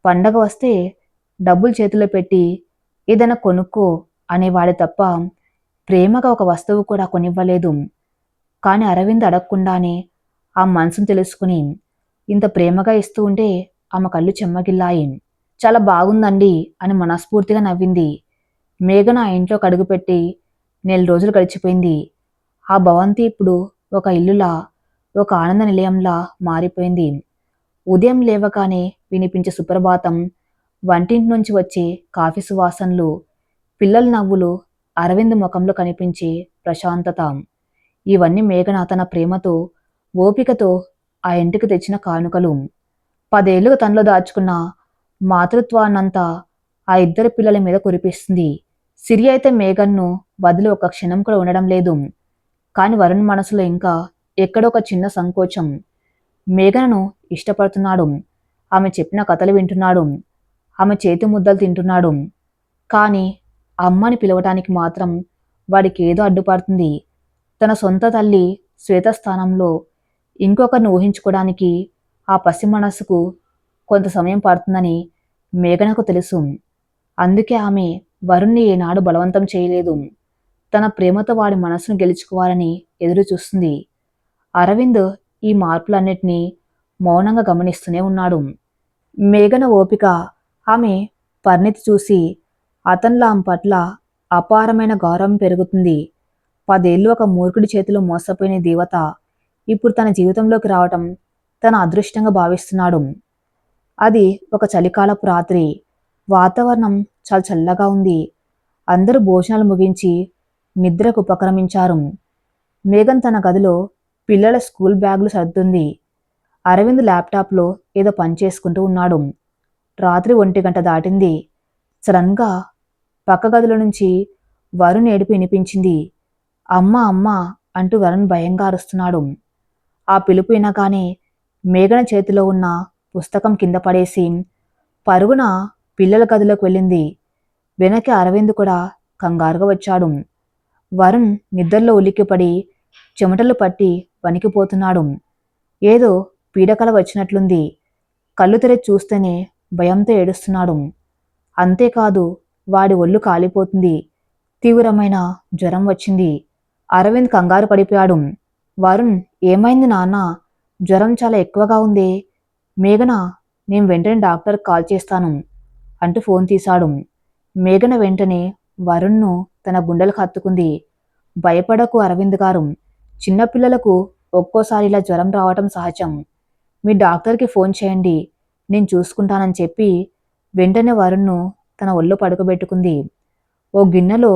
పండగ వస్తే డబ్బులు చేతిలో పెట్టి ఏదైనా కొనుక్కో అనేవాడే తప్ప ప్రేమగా ఒక వస్తువు కూడా కొనివ్వలేదు. కానీ అరవింద్ అడగకుండానే ఆ మనసును తెలుసుకుని ఇంత ప్రేమగా ఇస్తూ ఉంటే ఆమె కళ్ళు చెమ్మగిల్లాయి. చాలా బాగుందండి అని మనస్ఫూర్తిగా నవ్వింది. మేఘన ఆ ఇంట్లో కడుగుపెట్టి 4 రోజులు గడిచిపోయింది. ఆ భవంతి ఇప్పుడు ఒక ఇల్లులా, ఒక ఆనంద నిలయంలా మారిపోయింది. ఉదయం లేవగానే వినిపించే సుప్రభాతం, వంటింటి నుంచి వచ్చే కాఫీ సువాసనలు, పిల్లల నవ్వులు, అరవింద్ ముఖంలో కనిపించే ప్రశాంతత, ఇవన్నీ మేఘన తన ప్రేమతో, ఓపికతో ఆ ఇంటికి తెచ్చిన కానుకలు. 10 ఏళ్లుగా తనలో దాచుకున్న మాతృత్వాన్నంతా ఆ ఇద్దరు పిల్లల మీద కురిపిస్తుంది. సిరి అయితే మేఘన్ను వదిలి ఒక క్షణం కూడా ఉండడం లేదు. కాని వరుణ్ మనసులో ఇంకా ఎక్కడో ఒక చిన్న సంకోచం. మేఘనను ఇష్టపడుతున్నాడు. ఆమె చెప్పిన కథలు వింటున్నాడు. ఆమె చేతి ముద్దలు తింటున్నాడు. కానీ అమ్మని పిలవటానికి మాత్రం వాడికి ఏదో అడ్డుపడుతుంది. తన సొంత తల్లి శ్వేత స్థానంలో ఇంకొకరిని ఊహించుకోవడానికి ఆ పసి మనసుకు కొంత సమయం పడుతుందని మేఘనకు తెలుసు. అందుకే ఆమె వరుణ్ణి ఏనాడు బలవంతం చేయలేదు. తన ప్రేమతో వాడి మనసును గెలుచుకోవాలని ఎదురు చూస్తుంది. అరవింద్ ఈ మార్పులన్నిటినీ మౌనంగా గమనిస్తూనే ఉన్నాడు. మేఘన ఓపిక, ఆమె పరిణితి చూసి అతనిలో ఆమె పట్ల అపారమైన గౌరవం పెరుగుతుంది. 10 ఏళ్ళు ఒక మూర్ఖుడి చేతిలో మోసపోయిన దేవత ఇప్పుడు తన జీవితంలోకి రావటం తన అదృష్టంగా భావిస్తున్నాడు. అది ఒక చలికాలపు రాత్రి. వాతావరణం చాలా చల్లగా ఉంది. అందరూ భోజనాలు ముగించి నిద్రకు ఉపక్రమించారు. మేఘన్ తన గదిలో పిల్లల స్కూల్ బ్యాగులు సర్దుంది. అరవింద్ ల్యాప్టాప్లో ఏదో పని చేసుకుంటూ ఉన్నాడు. రాత్రి 1 గంట దాటింది. సడన్గా పక్క గదిలో నుంచి వరుణ్ ఏడుపు వినిపించింది. అమ్మ అమ్మ అంటూ వరుణ్ భయంగా అరుస్తున్నాడు. ఆ పిలుపు వినగానే మేఘన చేతిలో ఉన్న పుస్తకం కింద పడేసి పరుగున పిల్లల గదిలోకి వెళ్ళింది. వెనక్కి అరవింద్ కూడా కంగారుగా వచ్చాడు. వరుణ్ నిద్రలో ఉలిక్కిపడి చెమటలు పట్టి వణికిపోతున్నాడు. ఏదో పీడకల వచ్చినట్లుంది. కళ్ళు తెరిచి చూస్తేనే భయంతో ఏడుస్తున్నాడు. అంతేకాదు వాడి ఒళ్ళు కాలిపోతుంది. తీవ్రమైన జ్వరం వచ్చింది. అరవింద్ కంగారు పడిపోయాడు. వరుణ్, ఏమైంది నాన్న? జ్వరం చాలా ఎక్కువగా ఉందే. మేఘన, నేను వెంటనే డాక్టర్కి కాల్ చేస్తాను అంటూ ఫోన్ తీశాడు. మేఘన వెంటనే వరుణ్ను తన గుండెలకు హత్తుకుంది. భయపడకు అరవింద్ గారు. చిన్నపిల్లలకు ఒక్కోసారి ఇలా జ్వరం రావటం సహజం. మీ డాక్టర్కి ఫోన్ చేయండి, నేను చూసుకుంటానని చెప్పి వెంటనే వరుణ్ను తన ఒళ్ళో పడుకోబెట్టుకుంది. ఓ గిన్నెలో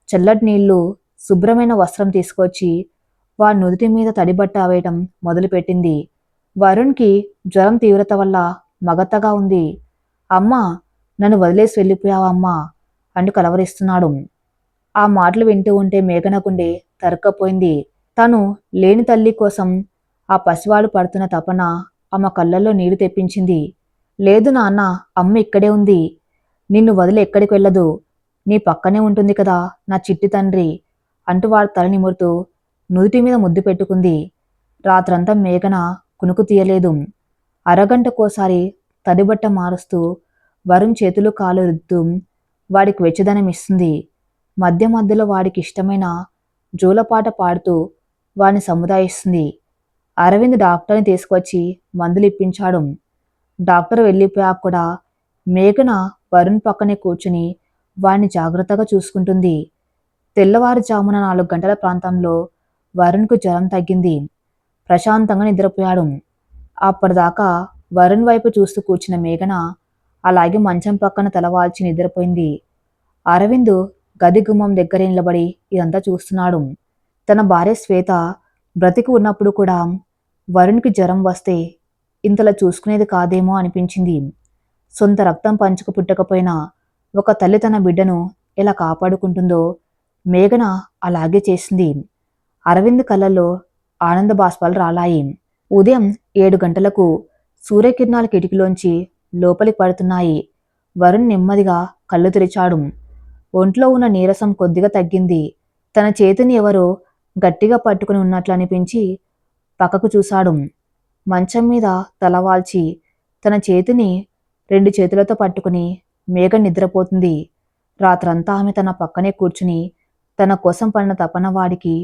చల్లటి నీళ్లు, శుభ్రమైన వస్త్రం తీసుకొచ్చి వాడి నుదుటి మీద తడిబట్ట వేయటం మొదలుపెట్టింది. వరుణ్కి జ్వరం తీవ్రత వల్ల మగతగా ఉంది. అమ్మా, నన్ను వదిలేసి వెళ్ళిపోయావా అమ్మా అంటూ కలవరిస్తున్నాడు. ఆ మాటలు వింటూ ఉంటే మేఘన గుండె తరుక్కపోయింది. తను లేని తల్లి కోసం ఆ పసివాడు పడుతున్న తపన ఆమె కళ్ళల్లో నీరు తెప్పించింది. లేదు నాన్న, అమ్మ ఇక్కడే ఉంది. నిన్ను వదిలి ఎక్కడికి వెళ్ళదు. నీ పక్కనే ఉంటుంది కదా నా చిట్టి తండ్రి అంటూ వాడు తల నిమురుతూ నుదుటి మీద ముద్దు పెట్టుకుంది. రాత్రంతా మేఘన కునుకు తీయలేదు. అరగంటకోసారి తడిబట్ట మారుస్తూ వరుణ్ చేతులు కాలు రుద్దుతూ వాడికి వెచ్చదనం ఇస్తుంది. మధ్య మధ్యలో వాడికి ఇష్టమైన జోలపాట పాడుతూ వాణ్ణి సముదాయిస్తుంది. అరవింద్ డాక్టర్ని తీసుకొచ్చి మందులు ఇప్పించాడు. డాక్టర్ వెళ్ళిపోయాక కూడా మేఘన వరుణ్ పక్కనే కూర్చుని వాణ్ణి జాగ్రత్తగా చూసుకుంటుంది. తెల్లవారుజామున 4 గంటల ప్రాంతంలో వరుణ్కు జ్వరం తగ్గింది. ప్రశాంతంగా నిద్రపోయాడు. అప్పటిదాకా వరుణ్ వైపు చూస్తూ కూర్చున్న మేఘన అలాగే మంచం పక్కన తలవాల్చి నిద్రపోయింది. అరవింద్ గది గుమ్మం దగ్గరే నిలబడి ఇదంతా చూస్తున్నాడు. తన భార్య శ్వేత బ్రతికి ఉన్నప్పుడు కూడా వరుణ్కి జ్వరం వస్తే ఇంతలా చూసుకునేది కాదేమో అనిపించింది. సొంత రక్తం పంచుకు పుట్టకపోయినా ఒక తల్లి తన బిడ్డను ఎలా కాపాడుకుంటుందో మేఘన అలాగే చేసింది. అరవింద్ కళ్ళల్లో ఆనంద బాష్పాలు రాలాయి. ఉదయం 7 గంటలకు సూర్యకిరణాలు కిటికీలోంచి లోపలికి పడుతున్నాయి. వరుణ్ నెమ్మదిగా కళ్ళు తెరిచాడు. ఒంట్లో ఉన్న నీరసం కొద్దిగా తగ్గింది. తన చేతిని ఎవరో గట్టిగా పట్టుకుని ఉన్నట్లు అనిపించి పక్కకు చూశాడు. మంచం మీద తలవాల్చి తన చేతిని 2 చేతులతో పట్టుకుని మేఘ నిద్రపోతుంది. రాత్రంతా ఆమె తన పక్కనే కూర్చుని తన కోసం పడిన తపన వాడికి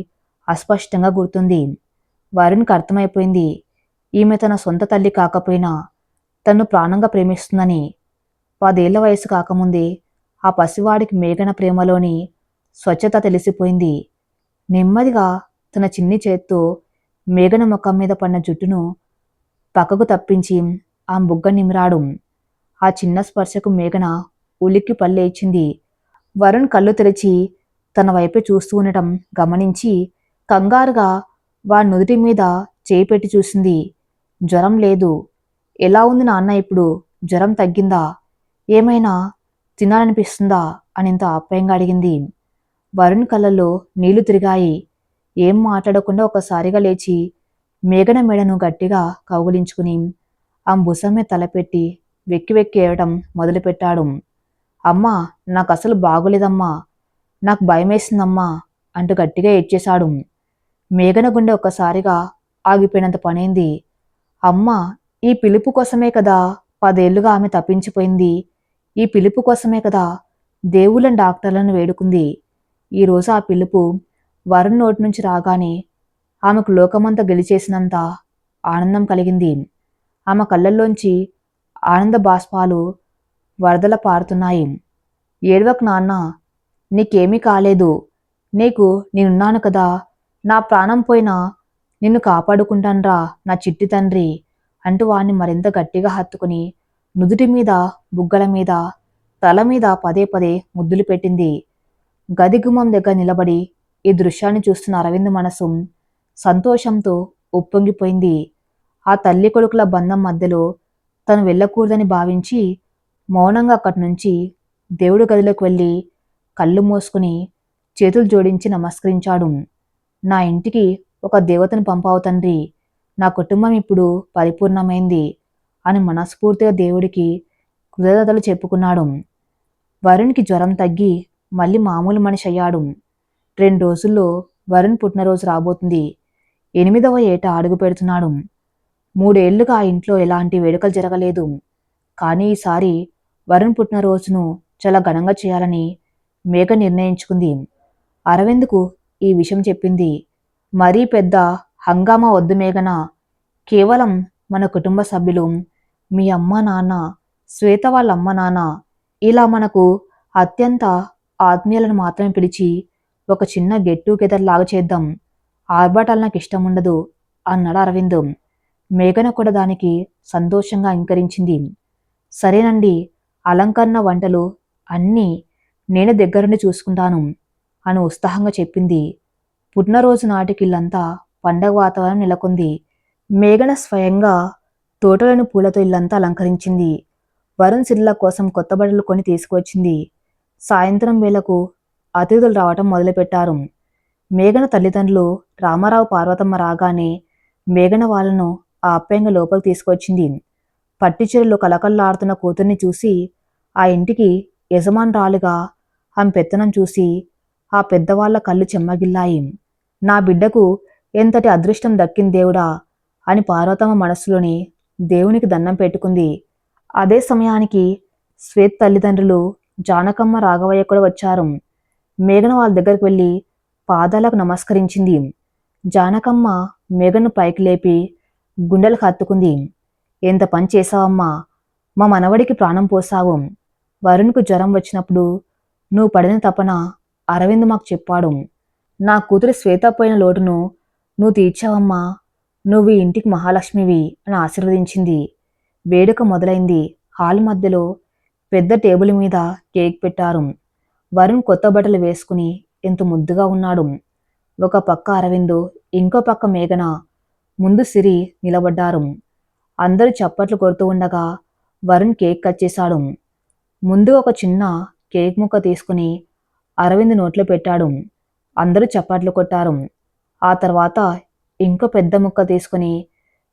అస్పష్టంగా గుర్తుంది. వరుణ్కి అర్థమైపోయింది, ఈమె తన సొంత తల్లి కాకపోయినా తను ప్రాణంగా ప్రేమిస్తుందని. 10 ఏళ్ల వయసు కాకముందే ఆ పసివాడికి మేఘన ప్రేమలోని స్వచ్ఛత తెలిసిపోయింది. నెమ్మదిగా తన చిన్ని చేత్తో మేఘన ముఖం మీద పడిన జుట్టును పక్కకు తప్పించి ఆ బుగ్గ నిమిరాడు. ఆ చిన్న స్పర్శకు మేఘన ఉలిక్కి పల్లేచింది. వరుణ్ కళ్ళు తెరిచి తన వైపే చూస్తూ ఉండటం గమనించి కంగారుగా వాడి నుదుటి మీద చేయి పెట్టి చూసింది. జ్వరం లేదు. ఎలా ఉంది నాన్న ఇప్పుడు? జ్వరం తగ్గిందా? ఏమైనా తినాలనిపిస్తుందా అనింత ఆప్యాయంగా అడిగింది. వరుణ్ కళ్ళల్లో నీళ్లు తిరిగాయి. ఏం మాట్లాడకుండా ఒకసారిగా లేచి మేఘన మెడను గట్టిగా కౌగిలించుకుని ఆ భుజమే తలపెట్టి వెక్కి వెక్కి ఏడటం మొదలుపెట్టాడు. అమ్మా, నాకు అసలు బాగోలేదమ్మా, నాకు భయమేసిందమ్మా అంటూ గట్టిగా ఏడ్చేశాడు. మేఘన గుండె ఒక్కసారిగా ఆగిపోయినంత పనైంది. అమ్మా, ఈ పిలుపు కోసమే కదా 10 ఏళ్లుగా ఆమె తప్పించిపోయింది. ఈ పిలుపు కోసమే కదా దేవుళ్ళని డాక్టర్లను వేడుకుంది. ఈరోజు ఆ పిలుపు వరుణ్ నోటి నుంచి రాగానే ఆమెకు లోకమంతా గెలిచేసినంత ఆనందం కలిగింది. ఆమె కళ్ళల్లోంచి ఆనంద బాష్పాలు వరదల పారుతున్నాయి. ఏడవకు నాన్న, నీకేమీ కాలేదు. నీకు నేనున్నాను కదా. నా ప్రాణం పోయినా నిన్ను కాపాడుకుంటాన్రా నా చిట్టి తండ్రి అంటూ వాణ్ణి మరింత గట్టిగా హత్తుకుని నుదుటి మీద, బుగ్గల మీద, తల మీద పదే పదే ముద్దులు పెట్టింది. గది గుమ్మం దగ్గర నిలబడి ఈ దృశ్యాన్ని చూస్తున్న అరవింద్ మనసు సంతోషంతో ఉప్పొంగిపోయింది. ఆ తల్లి కొడుకుల బంధం మధ్యలో తను వెళ్ళకూడదని భావించి మౌనంగా అక్కడి నుంచి దేవుడి గదిలోకి వెళ్ళి కళ్ళు మూసుకుని చేతులు జోడించి నమస్కరించాడు. నా ఇంటికి ఒక దేవతను పంపావు తండ్రి. నా కుటుంబం ఇప్పుడు పరిపూర్ణమైంది అని మనస్ఫూర్తిగా దేవుడికి కృతజ్ఞతలు చెప్పుకున్నాడు. వరుణ్కి జ్వరం తగ్గి మళ్ళీ మామూలు మనిషి అయ్యాడు. 2 రోజుల్లో వరుణ్ పుట్టినరోజు రాబోతుంది. 8వ ఏట అడుగు పెడుతున్నాడు. 3 ఏళ్లుగా ఆ ఇంట్లో ఎలాంటి వేడుకలు జరగలేదు. కానీ ఈసారి వరుణ్ పుట్టినరోజును చాలా ఘనంగా చేయాలని మేఘ నిర్ణయించుకుంది. అరవింద్కు ఈ విషయం చెప్పింది. మరీ పెద్ద హంగామా వద్దు మేఘన. కేవలం మన కుటుంబ సభ్యులు, మీ అమ్మ నాన్న, శ్వేత వాళ్ళ అమ్మ నాన్న, ఇలా మనకు అత్యంత ఆత్మీయులను మాత్రమే పిలిచి ఒక చిన్న గెట్ టుగెదర్ లాగా చేద్దాం. ఆర్భాటాలు నాకు ఇష్టం ఉండదు అన్నాడు అరవింద్. మేఘన కూడా దానికి సంతోషంగా అంగీకరించింది. సరేనండి, అలంకరణ, వంటలు అన్నీ నేనే దగ్గరుండి చూసుకుంటాను అని ఉత్సాహంగా చెప్పింది. పుట్టినరోజు నాటికి ఇల్లంతా పండగ వాతావరణం నెలకొంది. మేఘన స్వయంగా తోటలోని పూలతో ఇల్లంతా అలంకరించింది. వరుణ్ సిరిల కోసం కొత్త బట్టలు కొని తీసుకువచ్చింది. సాయంత్రం వేళకు అతిథులు రావటం మొదలుపెట్టారు. మేఘన తల్లిదండ్రులు రామారావు, పార్వతమ్మ రాగానే మేఘన వాళ్ళను ఆప్యాయంగా లోపలికి తీసుకొచ్చింది. పట్టిచీరలో కలకల్లాడుతున్న కూతుర్ని చూసి ఆ ఇంటికి యజమానురాలుగా ఆమె పెత్తనం చూసి ఆ పెద్దవాళ్ల కళ్ళు చెమ్మగిల్లాయి. నా బిడ్డకు ఎంతటి అదృష్టం దక్కింది దేవుడా అని పార్వతమ్మ మనస్సులోని దేవునికి దండం పెట్టుకుంది. అదే సమయానికి శ్వేత్ తల్లిదండ్రులు జానకమ్మ, రాఘవయ్య కూడా వచ్చారు. మేఘన వాళ్ళ దగ్గరికి వెళ్ళి పాదాలకు నమస్కరించింది. జానకమ్మ మేఘను పైకి లేపి గుండెలకు హత్తుకుంది. ఎంత పని చేశావమ్మా, మా మనవడికి ప్రాణం పోసావు. వరుణ్కు జ్వరం వచ్చినప్పుడు నువ్వు పడిన తపన అరవింద్ మాకు చెప్పాడు. నా కూతురు శ్వేత పోయిన లోటును నువ్వు తీర్చావమ్మా, నువ్వు ఈ ఇంటికి మహాలక్ష్మివి అని ఆశీర్వదించింది. వేడుక మొదలైంది. హాల్ మధ్యలో పెద్ద టేబుల్ మీద కేక్ పెట్టారు. వరుణ్ కొత్త బట్టలు వేసుకుని ఎంత ముద్దుగా ఉన్నాడు. ఒక పక్క అరవింద్, ఇంకో పక్క మేఘన, ముందు సిరి నిలబడ్డారు. అందరూ చప్పట్లు కొడుతూ ఉండగా వరుణ్ కేక్ కట్ చేశాడు. ముందు ఒక చిన్న కేక్ ముక్క తీసుకుని అరవింద్ నోట్లో పెట్టాడు. అందరూ చప్పట్లు కొట్టారు. ఆ తర్వాత ఇంకో పెద్ద ముక్క తీసుకుని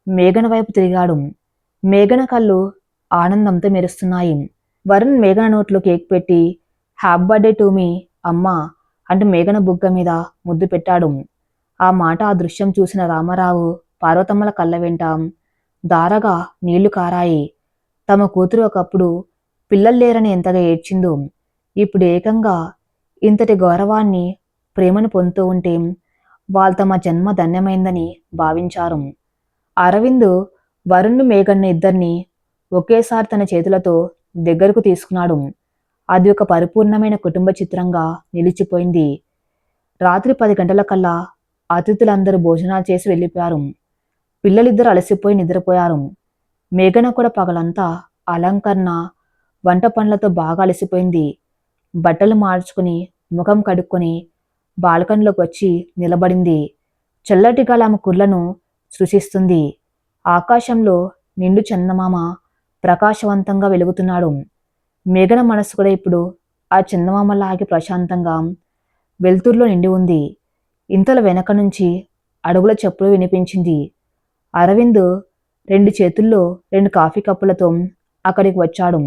మేఘన వైపు తిరిగాడు. మేఘన కళ్ళు ఆనందంతో మెరుస్తున్నాయి. వరుణ్ మేఘన నోట్లో కేక్ పెట్టి హ్యాపీ బర్త్డే టు మీ అమ్మా అంటూ మేఘన బుగ్గ మీద ముద్దు పెట్టాడు. ఆ మాట, ఆ దృశ్యం చూసిన రామారావు, పార్వతమ్మల కళ్ళ వెంట దారగా నీళ్లు కారాయి. తమ కూతురు ఒకప్పుడు పిల్లలు లేరని ఎంతగా ఏడ్చిందో, ఇప్పుడు ఏకంగా ఇంతటి గౌరవాన్ని, ప్రేమను పొందుతూ ఉంటే వాళ్ళు తమ జన్మ ధన్యమైందని భావించారు. అరవింద్ వరుణ్ మేఘన్ను ఇద్దరిని ఒకేసారి తన చేతులతో దగ్గరకు తీసుకున్నాడు. అది ఒక పరిపూర్ణమైన కుటుంబ చిత్రంగా నిలిచిపోయింది. రాత్రి 10 గంటలకల్లా అతిథులందరూ భోజనాలు చేసి వెళ్ళిపోయారు. పిల్లలిద్దరూ అలసిపోయి నిద్రపోయారు. మేఘన కూడా పగలంతా అలంకరణ, వంట పనులతో బాగా అలసిపోయింది. బట్టలు మార్చుకుని ముఖం కడుక్కొని బాల్కనీలోకి వచ్చి నిలబడింది. చల్లటి గాలి ఆమె కుర్లను సృశిస్తుంది. ఆకాశంలో నిండు చందమామ ప్రకాశవంతంగా వెలుగుతున్నాడు. మేఘన మనసు కూడా ఇప్పుడు ఆ చందమామలాగి ప్రశాంతంగా వెలుతురులో నిండి ఉంది. ఇంతలో వెనక నుంచి అడుగుల చప్పుడు వినిపించింది. అరవింద్ 2 చేతుల్లో 2 కాఫీ కప్పులతో అక్కడికి వచ్చాడు.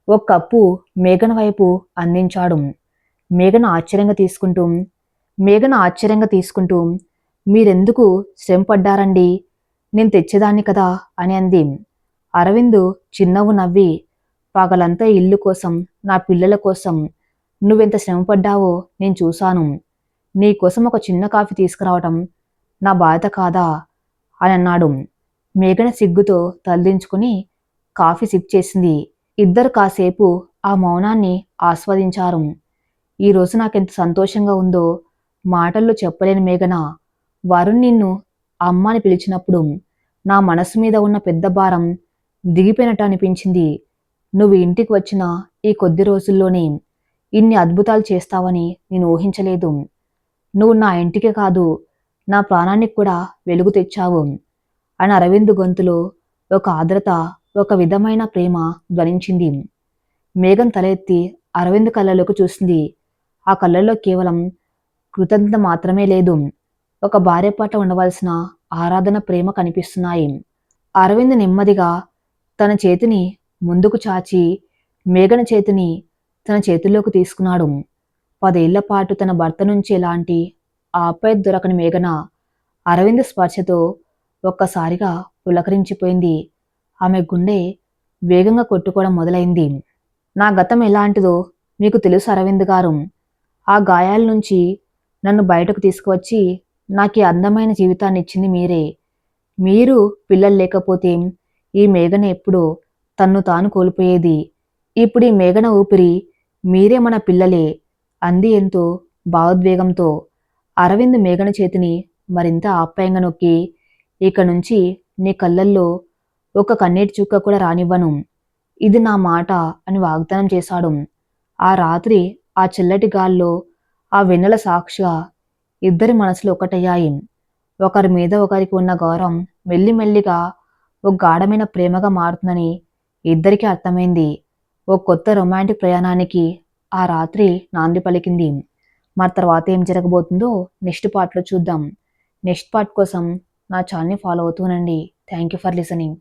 ఒక కప్పు మేఘన వైపు అందించాడు. మేఘన ఆశ్చర్యంగా తీసుకుంటూ మీరెందుకు శ్రమ పడ్డారండి, నేను తెచ్చేదాన్ని కదా అని అంది. అరవింద్ చిన్నవ్వు నవ్వి, పగలంతా ఇల్లు కోసం, నా పిల్లల కోసం నువ్వెంత శ్రమ పడ్డావో నేను చూశాను. నీకోసం ఒక చిన్న కాఫీ తీసుకురావటం నా బాధ్యత కాదా అని అన్నాడు. మేఘన సిగ్గుతో తలదించుకుని కాఫీ సిప్ చేసింది. ఇద్దరు కాసేపు ఆ మౌనాన్ని ఆస్వాదించారు. ఈరోజు నాకెంత సంతోషంగా ఉందో మాటల్లో చెప్పలేని మేఘన. వరుణ్ నిన్ను అమ్మ అని పిలిచినప్పుడు నా మనసు మీద ఉన్న పెద్ద భారం దిగిపోయినట్టు అనిపించింది. నువ్వు ఇంటికి వచ్చిన ఈ కొద్ది రోజుల్లోనే ఇన్ని అద్భుతాలు చేస్తావని నేను ఊహించలేదు. నువ్వు నా ఇంటికే కాదు, నా ప్రాణానికి కూడా వెలుగు తెచ్చావు అని అరవింద్ గొంతులో ఒక ఆర్ద్రత, ఒక విధమైన ప్రేమ ధ్వనించింది. మేఘన్ తల ఎత్తి అరవింద్ కళ్ళలోకి చూసింది. ఆ కళ్ళల్లో కేవలం కృతజ్ఞత మాత్రమే లేదు, ఒక భార్య పట్ల ఉండవలసిన ఆరాధన, ప్రేమ కనిపిస్తున్నాయి. అరవింద్ నెమ్మదిగా తన చేతిని ముందుకు చాచి మేఘన చేతిని తన చేతుల్లోకి తీసుకున్నాడు. 10 ఏళ్ల పాటు తన భర్త నుంచి ఎలాంటి ఆప్యాయత దొరకని మేఘన అరవింద్ స్పర్శతో ఒక్కసారిగా పులకరించిపోయింది. ఆమె గుండె వేగంగా కొట్టుకోవడం మొదలైంది. నా గతం ఎలాంటిదో మీకు తెలుసు అరవింద్ గారు. ఆ గాయాల నుంచి నన్ను బయటకు తీసుకువచ్చి నాకు ఈ అందమైన జీవితాన్ని ఇచ్చింది మీరే. మీరు పిల్లలు లేకపోతే ఈ మేఘన ఎప్పుడో తన్ను తాను కోల్పోయేది. ఇప్పుడు ఈ మేఘన ఊపిరి మీరే, మన పిల్లలే అంది ఎంతో భావోద్వేగంతో. అరవింద్ మేఘన చేతిని మరింత ఆప్యాయంగా నొక్కి, ఇక నుంచి నీ కళ్ళల్లో ఒక కన్నీటి చుక్క కూడా రానివ్వను, ఇది నా మాట అని వాగ్దానం చేశాడు. ఆ రాత్రి ఆ చల్లటి గాల్లో, ఆ వెన్నెల సాక్షిగా ఇద్దరి మనసులు ఒకటయ్యాయి. ఒకరి మీద ఒకరికి ఉన్న గౌరవం మెల్లిమెల్లిగా ఒక గాఢమైన ప్రేమగా మారుతుందని ఇద్దరికీ అర్థమైంది. ఓ కొత్త రొమాంటిక్ ప్రయాణానికి ఆ రాత్రి నాంది పలికింది. మరి తర్వాత ఏం జరగబోతుందో నెక్స్ట్ పార్ట్లో చూద్దాం. నెక్స్ట్ పార్ట్ కోసం నా ఛానల్ని ఫాలో అవుతూనండి. Thank you for listening.